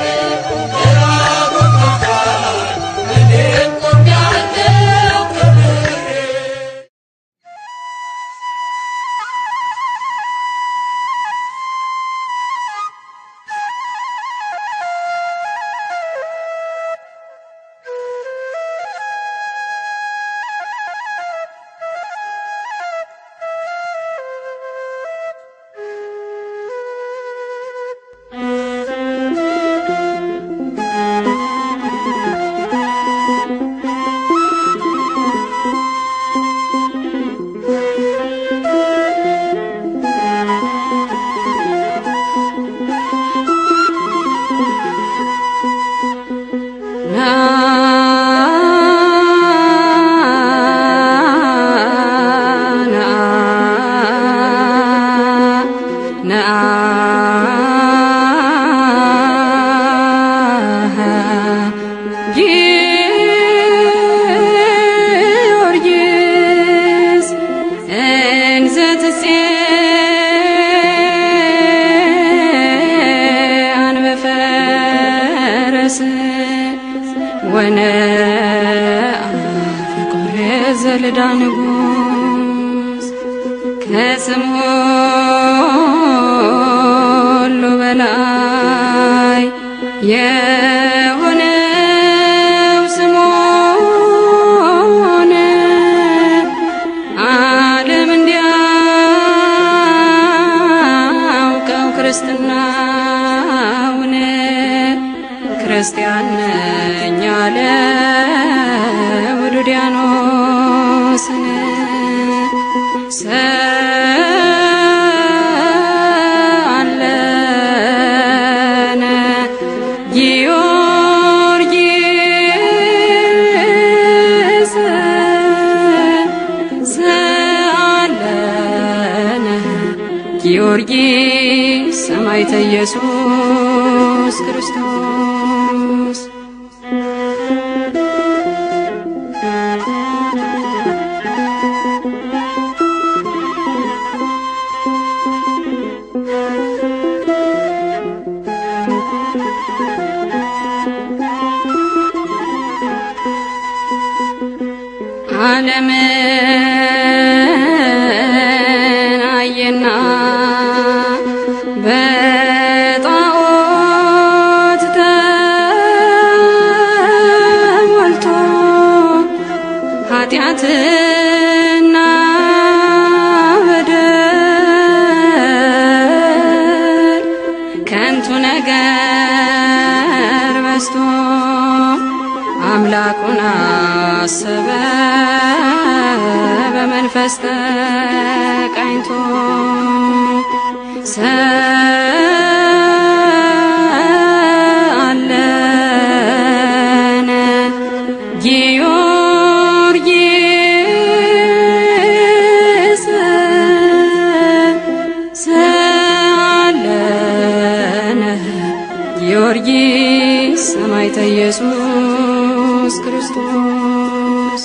ለራጎን ጠፍቷል እኔም ቆሜያለሁ ከበሬ ወነአፍቅሬ ዘልዳ ንጉሥ ከስም ሁሉ በላይ የሆነው ስሙን ዓለም እንዲያውቀው ክርስትናውን ክርስቲያን ነኝ አለ ውዱዲያኖስን ሰአለነ ጊዮርጊስ ሰአለነ ጊዮርጊስ ሰማዕተ ኢየሱስ ክርስቶስ ዓለምን አየና በጣዖት ተሞልቶ ኃጢአትና በደል ከንቱ ነገር በዝቶ አምላኩን አሰበ በመንፈስ ተቃኝቶ ሰአለነ ጊዮርጊስ ሰአለነ ጊዮርጊስ ሰማዕተ ኢየሱስ ክርስቶስ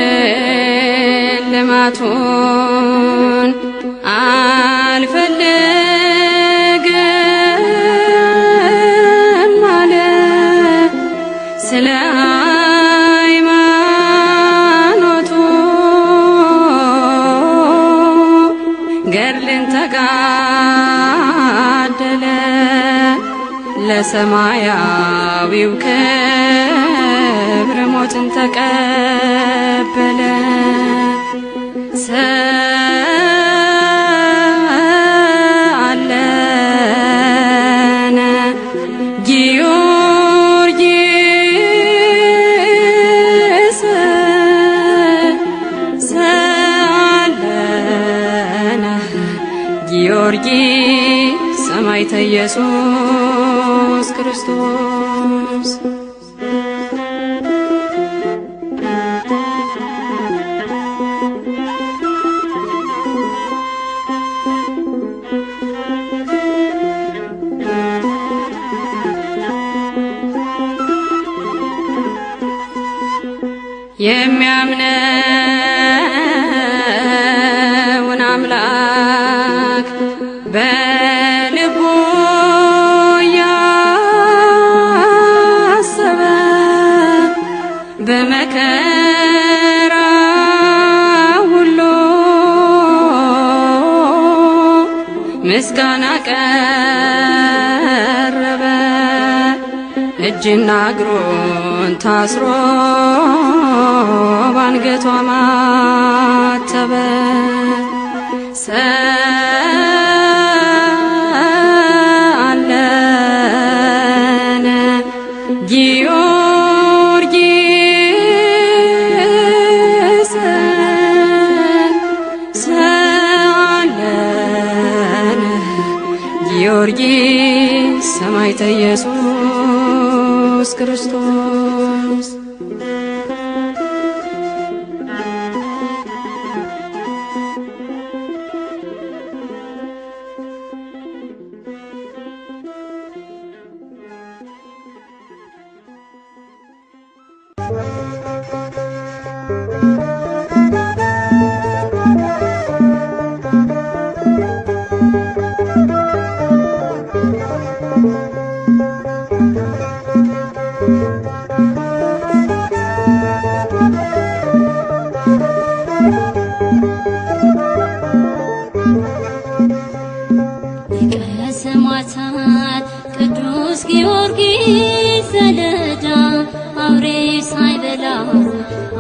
ሹመትሽን ልማቱን አልፈልግም አለ ስለ ሃይማኖቱ ገድልን ተጋደለ ለሰማያዊው ክብር ሞትን ተቀበለ ሰአለነ ጊዮርጊስ ሰአለነ ጊዮርጊስ ሰማዕተ ኢየሱስ ክርስቶስ የሚያምነውን አምላክ በልቡ ያሰበ በመከራ ሁሉ ምስጋና ቀረበ እጅና እግሩን ታስሮ ባንገቷ ማተበ ሰአለነ ጊዮርጊስ ሰአለነ ጊዮርጊስ ሰማዕተ ኢየሱስ ክርስቶስ ከሰማዕታት ቅዱስ ጊዮርጊስ ዘለዳ አውሬ ሳይበላ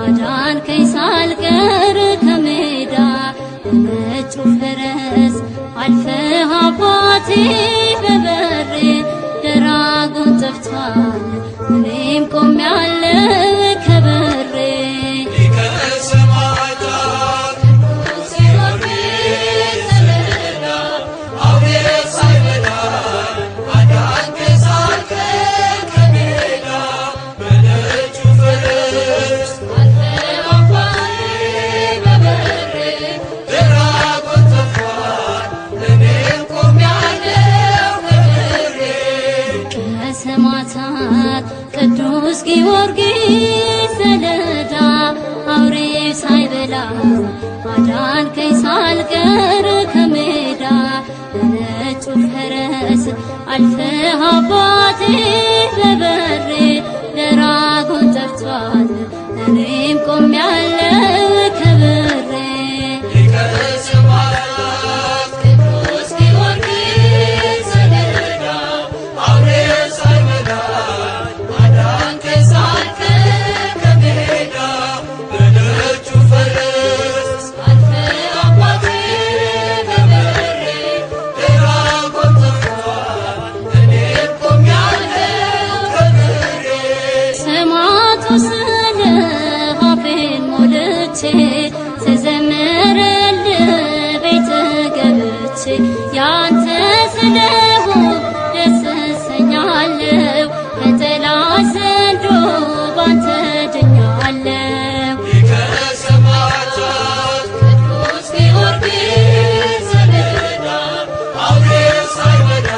አዳንከኝ ሳልቀር ከሜዳ በነጩ ፈረስ አልፈህ አባቴ በበሬ ደራጎን ጠፍቷል እኔም ቆሜያለሁ ከበሬ ቅዱስ ጊዮርጊስ ዘለዳ አውሬ ሳይበላ አዳንከኝ ሳልቀር ከሜዳ በነጩ ፈረስ አልፈህ አባቴ በበሬ ደራጎን ጠፍቷል እኔም ቆሜያለሁ ከበሬ ተዘመረልህ ቤት ገብቼ ያንተ ስለሆን ደስ እሰኛለሁ ከጠላት ዘንዶ ባንተ ድኛለሁ ቅዱስ ጊዮርጊስ ዘለዳ አውሬ ሳይበላ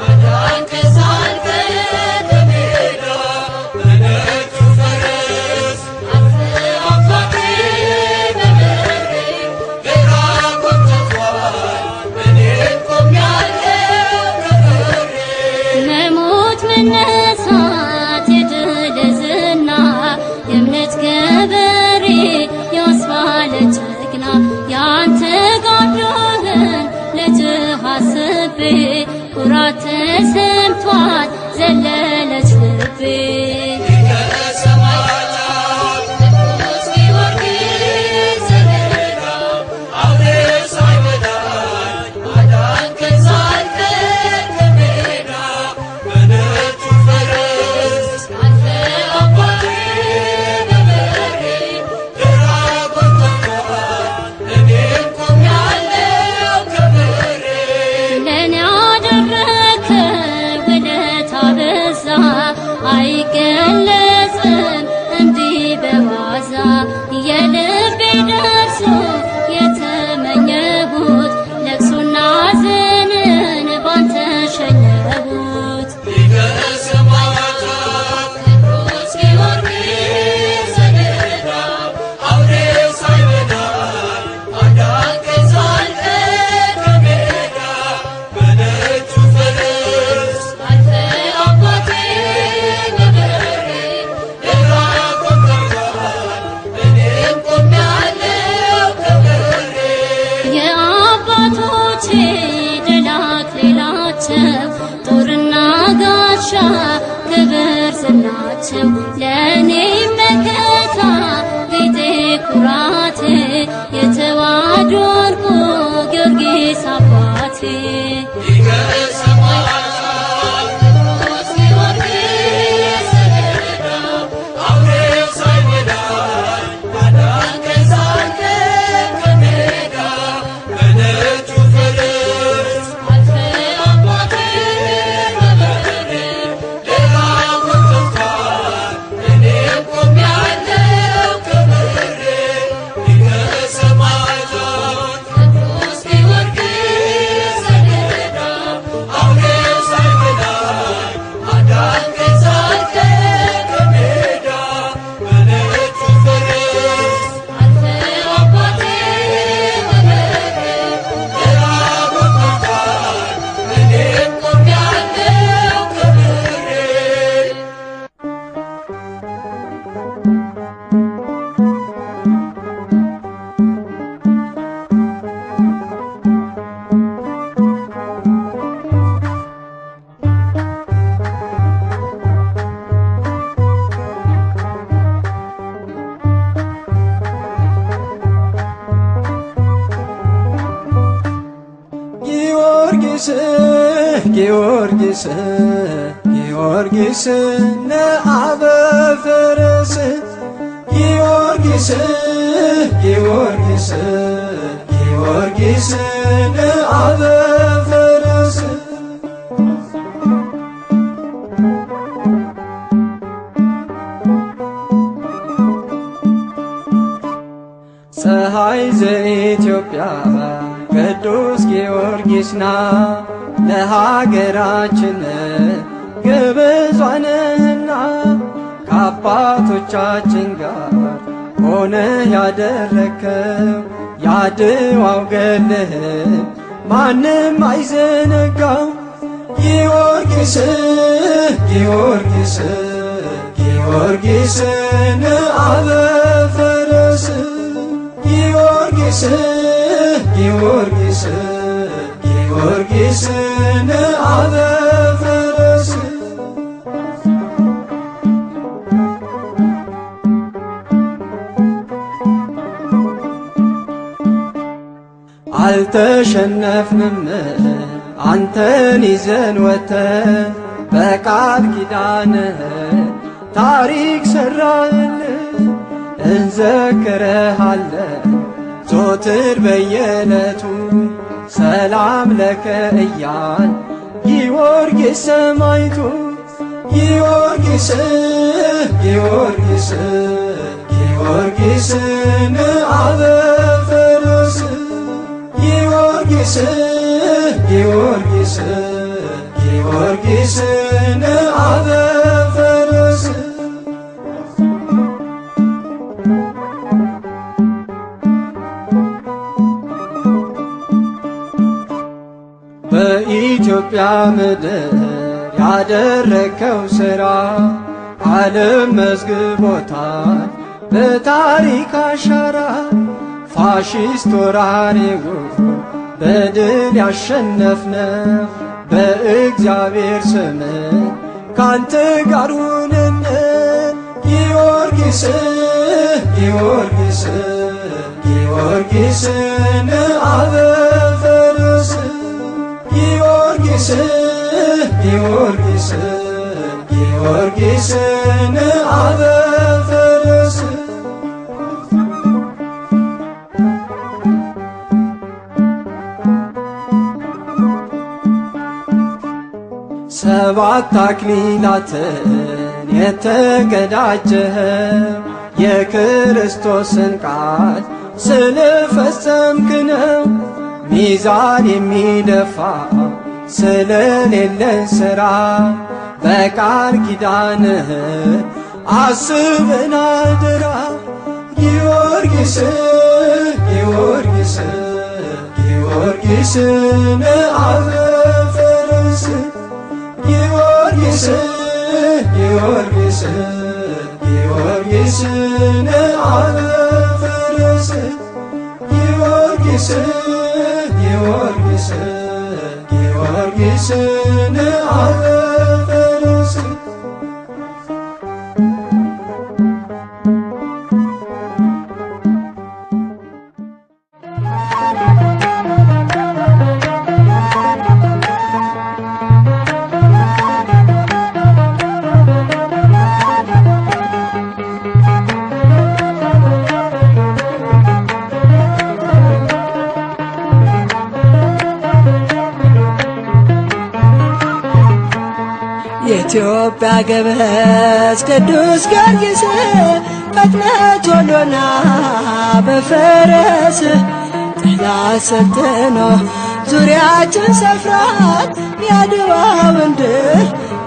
አዳንከኝ ሳልቀር ከሜዳ በነጩ ፈረስ አልፈህ አባቴ መነሳት የድል ዝና የእምነት ገበሬ ያስባለ ጀግና ያንተ ጋዶህን ልጅህ አስቤ ኩራት ተሰምቷት ዘለለች ልቤ አይገለጽም እንዲህ በዋዛ የልቤ ደርሶ የተመኘሁት ለቅሶና ሐዘንን ባንተ ሸኘሁት ቅዱስ ጊዮርጊስ ዘለዳ አውሬ ሳይበላ አዳንከኝ ሳልቀር ከሜዳ በነጩ ፈረስ አልፈህ አባቴ የአባቶቼ ድል አክሊላቸው ጦርና ጋሻ ክብር ዝናቸው ለእኔ መከታ ጌጤ ኩራቴ የተዋሕዶ ዕርቁ ጊዮርጊስ አባቴ ቅዱስ ጊዮርጊስ ጊዮርጊስ ጊዮርጊስ ጊዮርጊስ ነአበ ፈረስ ጊዮርጊስ ጊዮርጊስ ጊዮርጊስ ነአበ ፈረስ ፀሐይ ዘኢትዮጵያ ቅዱስ ጊዮርጊስና ለሀገራችን ግብዟንና ከአባቶቻችን ጋር ሆነ ያደረከው ያድዋው ገድልህን ማንም አይዘነጋው። ጊዮርጊስ ጊዮርጊስ ጊዮርጊስ ነአበ ፈረስ ጊዮርጊስ ጊዮርጊስ ጊዮርጊስ ነአበ ፈረስ አልተሸነፍንም አንተን ይዘን ወጥተን በቃል ኪዳንህ ታሪክ ሰራህልን እንዘክርሃለን ዞትር በየዕለቱ ሰላም ለከ እያል ጊዮርጊስ ሰማዕቱ ጊዮርጊስ ጊዮርጊስ ጊዮርጊስ ነአበ ፈረስ ጊዮርጊስ ጊዮርጊስ ጊዮርጊስ ነአበ ፈረስ በኢትዮጵያ ምድር ያደረከው ሥራ ዓለም መዝግቦታል በታሪክ አሻራ ፋሽስት ወራሪው በድል ያሸነፍነው በእግዚአብሔር ስም ካንተ ጋር ሆነን ጊዮርጊስ ጊዮርጊስ ጊዮርጊስ ነአበ ፈረስ ጊዮርጊስ ጊዮርጊስ ጊዮርጊስ ነአበ ፈረስ ሰባት አክሊላትን የተቀዳጀኸው የክርስቶስን ቃል ስለፈጸምክ ነው። ሚዛን የሚደፋ ስለሌለን ሥራ በቃል ኪዳንህ አስበን አደራ። ጊዮርጊስ ጊዮርጊስ ጊዮርጊስ ነአበ ፈረስ ጊዮርጊስ ጊዮርጊስ ጊዮርጊስ ነአበ ፈረስ ጊዮርጊስ ጊዮርጊስ ጊዮርጊስ ነአበ ፈረስ የኢትዮጵያ ገበዝ ቅዱስ ጊዮርጊስ ፈጥነህ ቶሎና በፈረስ ጠላት ሰልጥኖ ዙሪያችን ሰፍሯል የአድዋውን ድል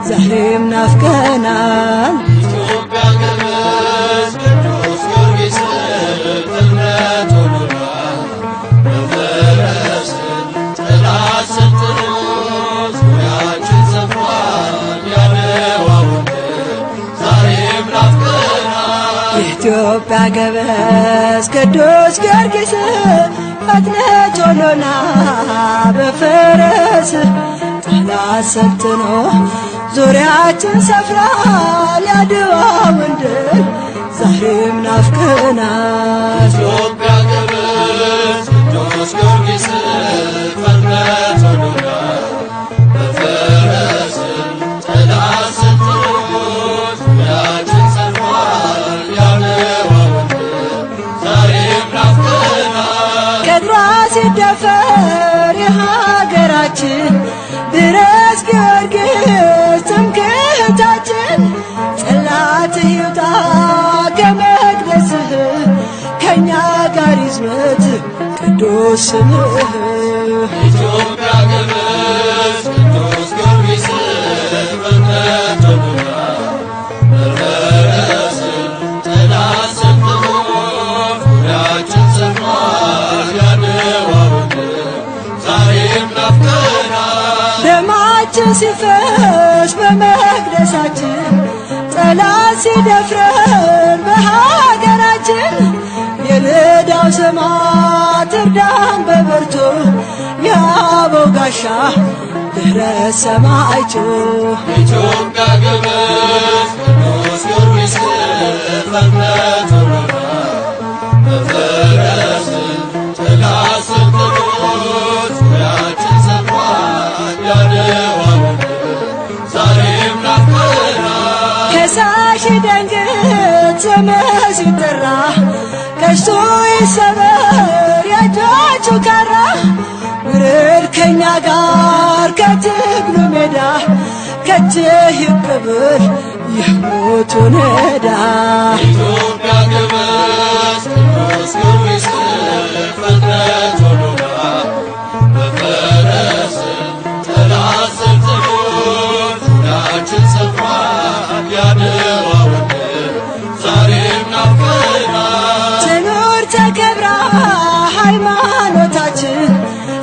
ዛሬም ናፍቀናል። የኢትዮጵያ ገበዝ ቅዱስ ጊዮርጊስ ፈጥነህ ቶሎና በፈረስ ጠላት ሰልጥኖ ዙሪያችን ሰፍሯል የኢትዮጵያ ገበዝ ቅዱስ ጊዮርጊስ ፈጥነህ ቶሎና በፈረስ ጠላት ሰልጥኖ ዙሪያችን ሰፍሯል የአድዋውን ድል ዛሬም ናፍቀናል። የኢትዮጵያ ገበዝ ቅዱስ ጊዮርጊስ ፈጥነህ ቶሎና በፈረስ ጥላ ስትሮጥ ዙሪያችን ሰፍሯል ያድዋ ወንድም ዛሬም ናፍቀናል። ቅጥሯ ሲደፈር የሀገራችን ድረስ ጊዮርጊስ ትምክህታችን ጽላትህ ይውጣ ከመቅደስህ ከእኛ ጋር ይዝመት ቅዱስ ስምህ። ኢትዮጵያ ግብጽ ቅዱስ ጊዮርጊስ በእምነት ቶሎና በፈረስ ጥላ ስትሮጥ ዙሪያችን ሰፍሯል ያድዋ ወንድም ዛሬም ናፍቀናል። ደማችን ሲፈስ በመቅደሳችን ጠላት ሲደፍረን በሀገራችን የልዳው ሰማዕት እርዳን በብርቱ የአበው ጋሻ ድኅረት ሰማዕቱ። ኢትዮጵያ ግብጽ ቅዱስ ጊዮርጊስ በእምነት ቶሎና በፈረስ ጥላ ስትሮጥ ዙሪያችን ሰፍሯል ያድዋ ወንድም ዛሬም ናፍቀናል። ከሳሽ ደንግጥ ስምህ ሲጠራ ቀስቱ ይሰበር የእጆቹ ካራ ውረድ ከእኛ ጋር ከትግሉ ሜዳ ከእጅህ ይቀበል የሞቱን ዕዳ። ኢትዮጵያ ግብጽ ቅዱስ ጊዮርጊስ በእምነት ቶሎና በፈረስ ጥላ ስትሮጥ ዙሪያችን ሰፍሯል ያድዋ ወንድም ዛሬም ናፍቀናል። ትኑር ተከብራ ሃይማኖታችን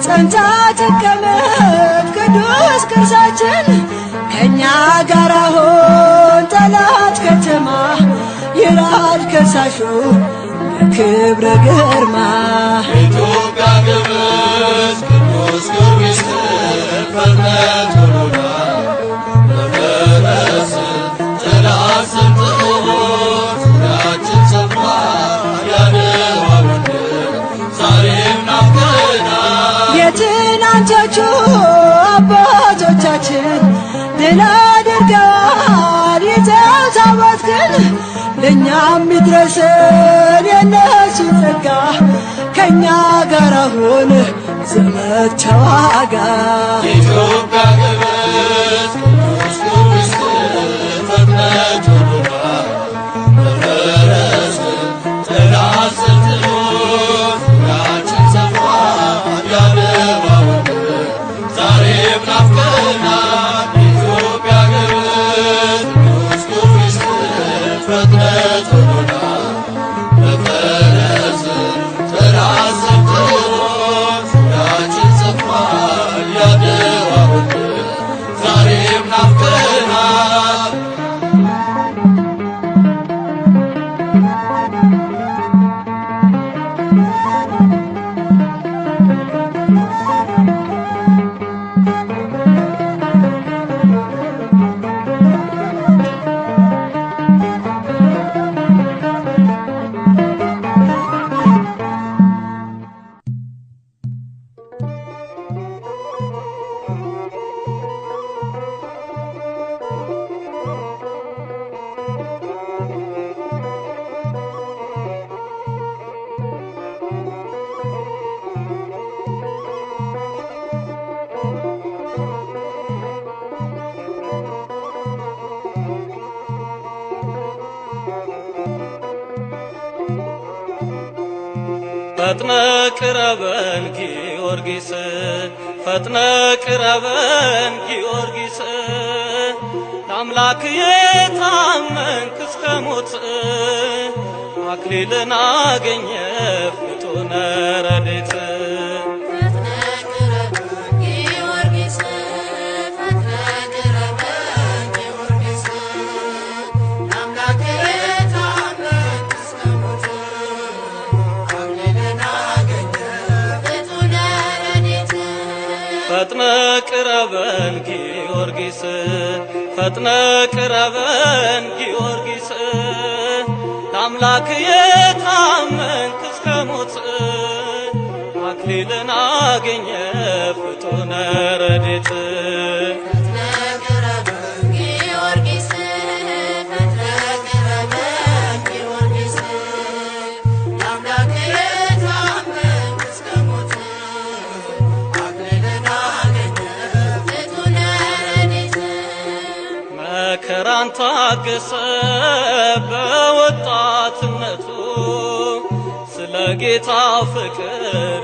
ጸንታ ትቀመጥ ቅዱስ ቅርሳችን ከእኛ ጋር አሁን ጠላት ከተማ ይራድ ከሳሹ በክብረ ግርማ። ኢትዮጵያ ግብጽ ቅዱስ ጊዮርጊስ በእምነት ቶሎና በፈረስ ጥላ ስትሮጥ ዙሪያችን ሰፍሯል ያድዋ ወንድም ዛሬም ናፍቀናል። የትናንቶቹ አባቶቻችን ድል አድርገዋል ይዘው ታቦትህን ለእኛም ይድረሰን የእነሱ ጸጋ ከእኛ ጋር አሁን ዘመድ ተዋጋ። ኢትዮጵያ ግብጽ ቅዱስ ጊዮርጊስ በእምነት ቶሎና በፈረስ ጥላ ስትሮጥ ዙሪያችን ሰፍሯል ያድዋ ወንድም ዛሬም ናፍቀናል። ኢትዮጵያ ግብጽ ቅዱስ ጊዮርጊስ በእምነት ቶሎና በፈረስ ጥላ ስትሮጥ ዙሪያችን ሰፍሯል ያድዋ ወንድም ዛሬም ናፍቀናል። ፈጥነ ቅረበን ጊዮርጊስ ፈጥነ ቅረበን ጊዮርጊስ ለአምላክ የታመንክ እስከ ሞት አክሊልን አገኘ ፍጡነ ረድኤት ፈጥነ ቅረበን ጊዮርጊስ ፈጥነ ቅረበን ጊዮርጊስ ለአምላክ የታመንክ እስከ ሞት አክሊልን አገኘ ፍጡነ ረድኤት መከራን ታገሰ በወጣትነቱ ስለ ጌታ ፍቅር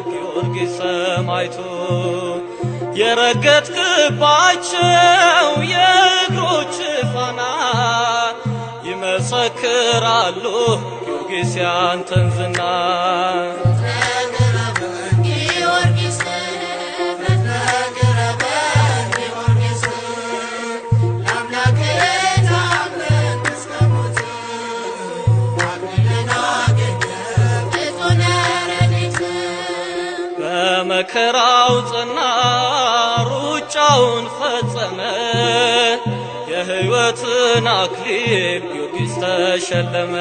ጊዮርጊስ ሰማዕቱ የረገጥክባቸው የእግሮች ፋና ይመሰክራሉ ጊዮርጊስ ያንተን ዝና በመከራው ጸና ሩጫውን ፈጸመ የሕይወትን አክሊል ጊዮርጊስ ተሸለመ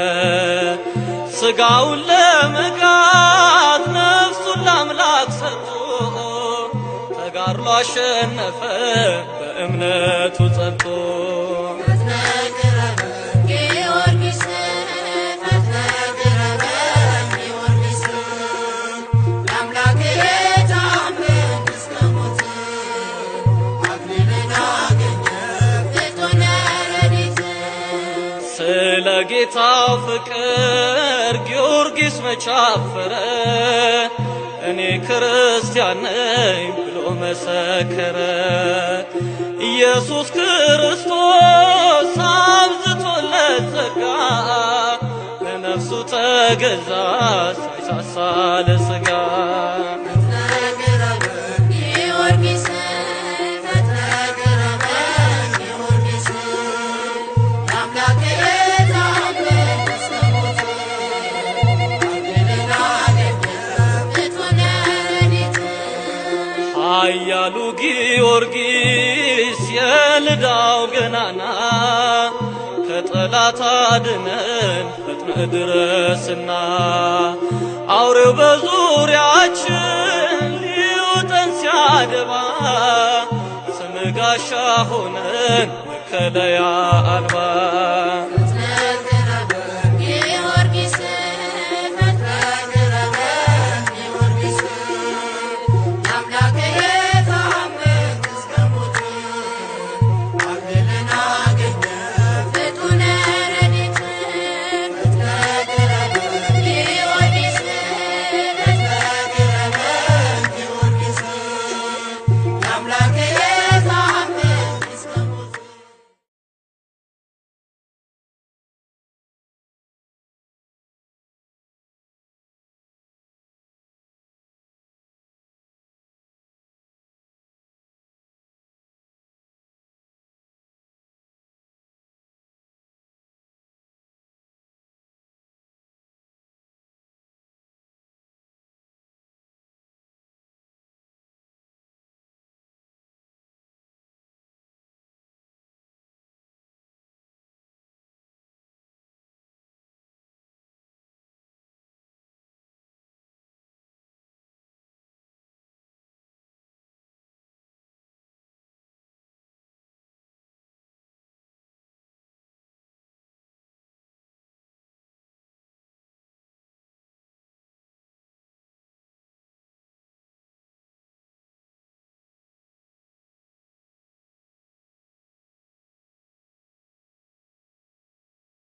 ሥጋውን ለመጋት ነፍሱን ለአምላክ ሰጥቶ ተጋድሎ አሸነፈ በእምነቱ ጸንቶ ስለ ጌታው ፍቅር ጊዮርጊስ መቻፈረ እኔ ክርስቲያን ነኝ ብሎ መሰከረ ኢየሱስ ክርስቶስ አብዝቶለት ጸጋ ለነፍሱ ተገዛ ሳይሳሳ ለሥጋ ኃያሉ ጊዮርጊስ የልዳው ገናና ከጠላት አድነን ፈጥነ ድረስና አውሬው በዙሪያችን ሊውጠን ሲያደባ ስም ጋሻ ሆነን መከለያ አልባ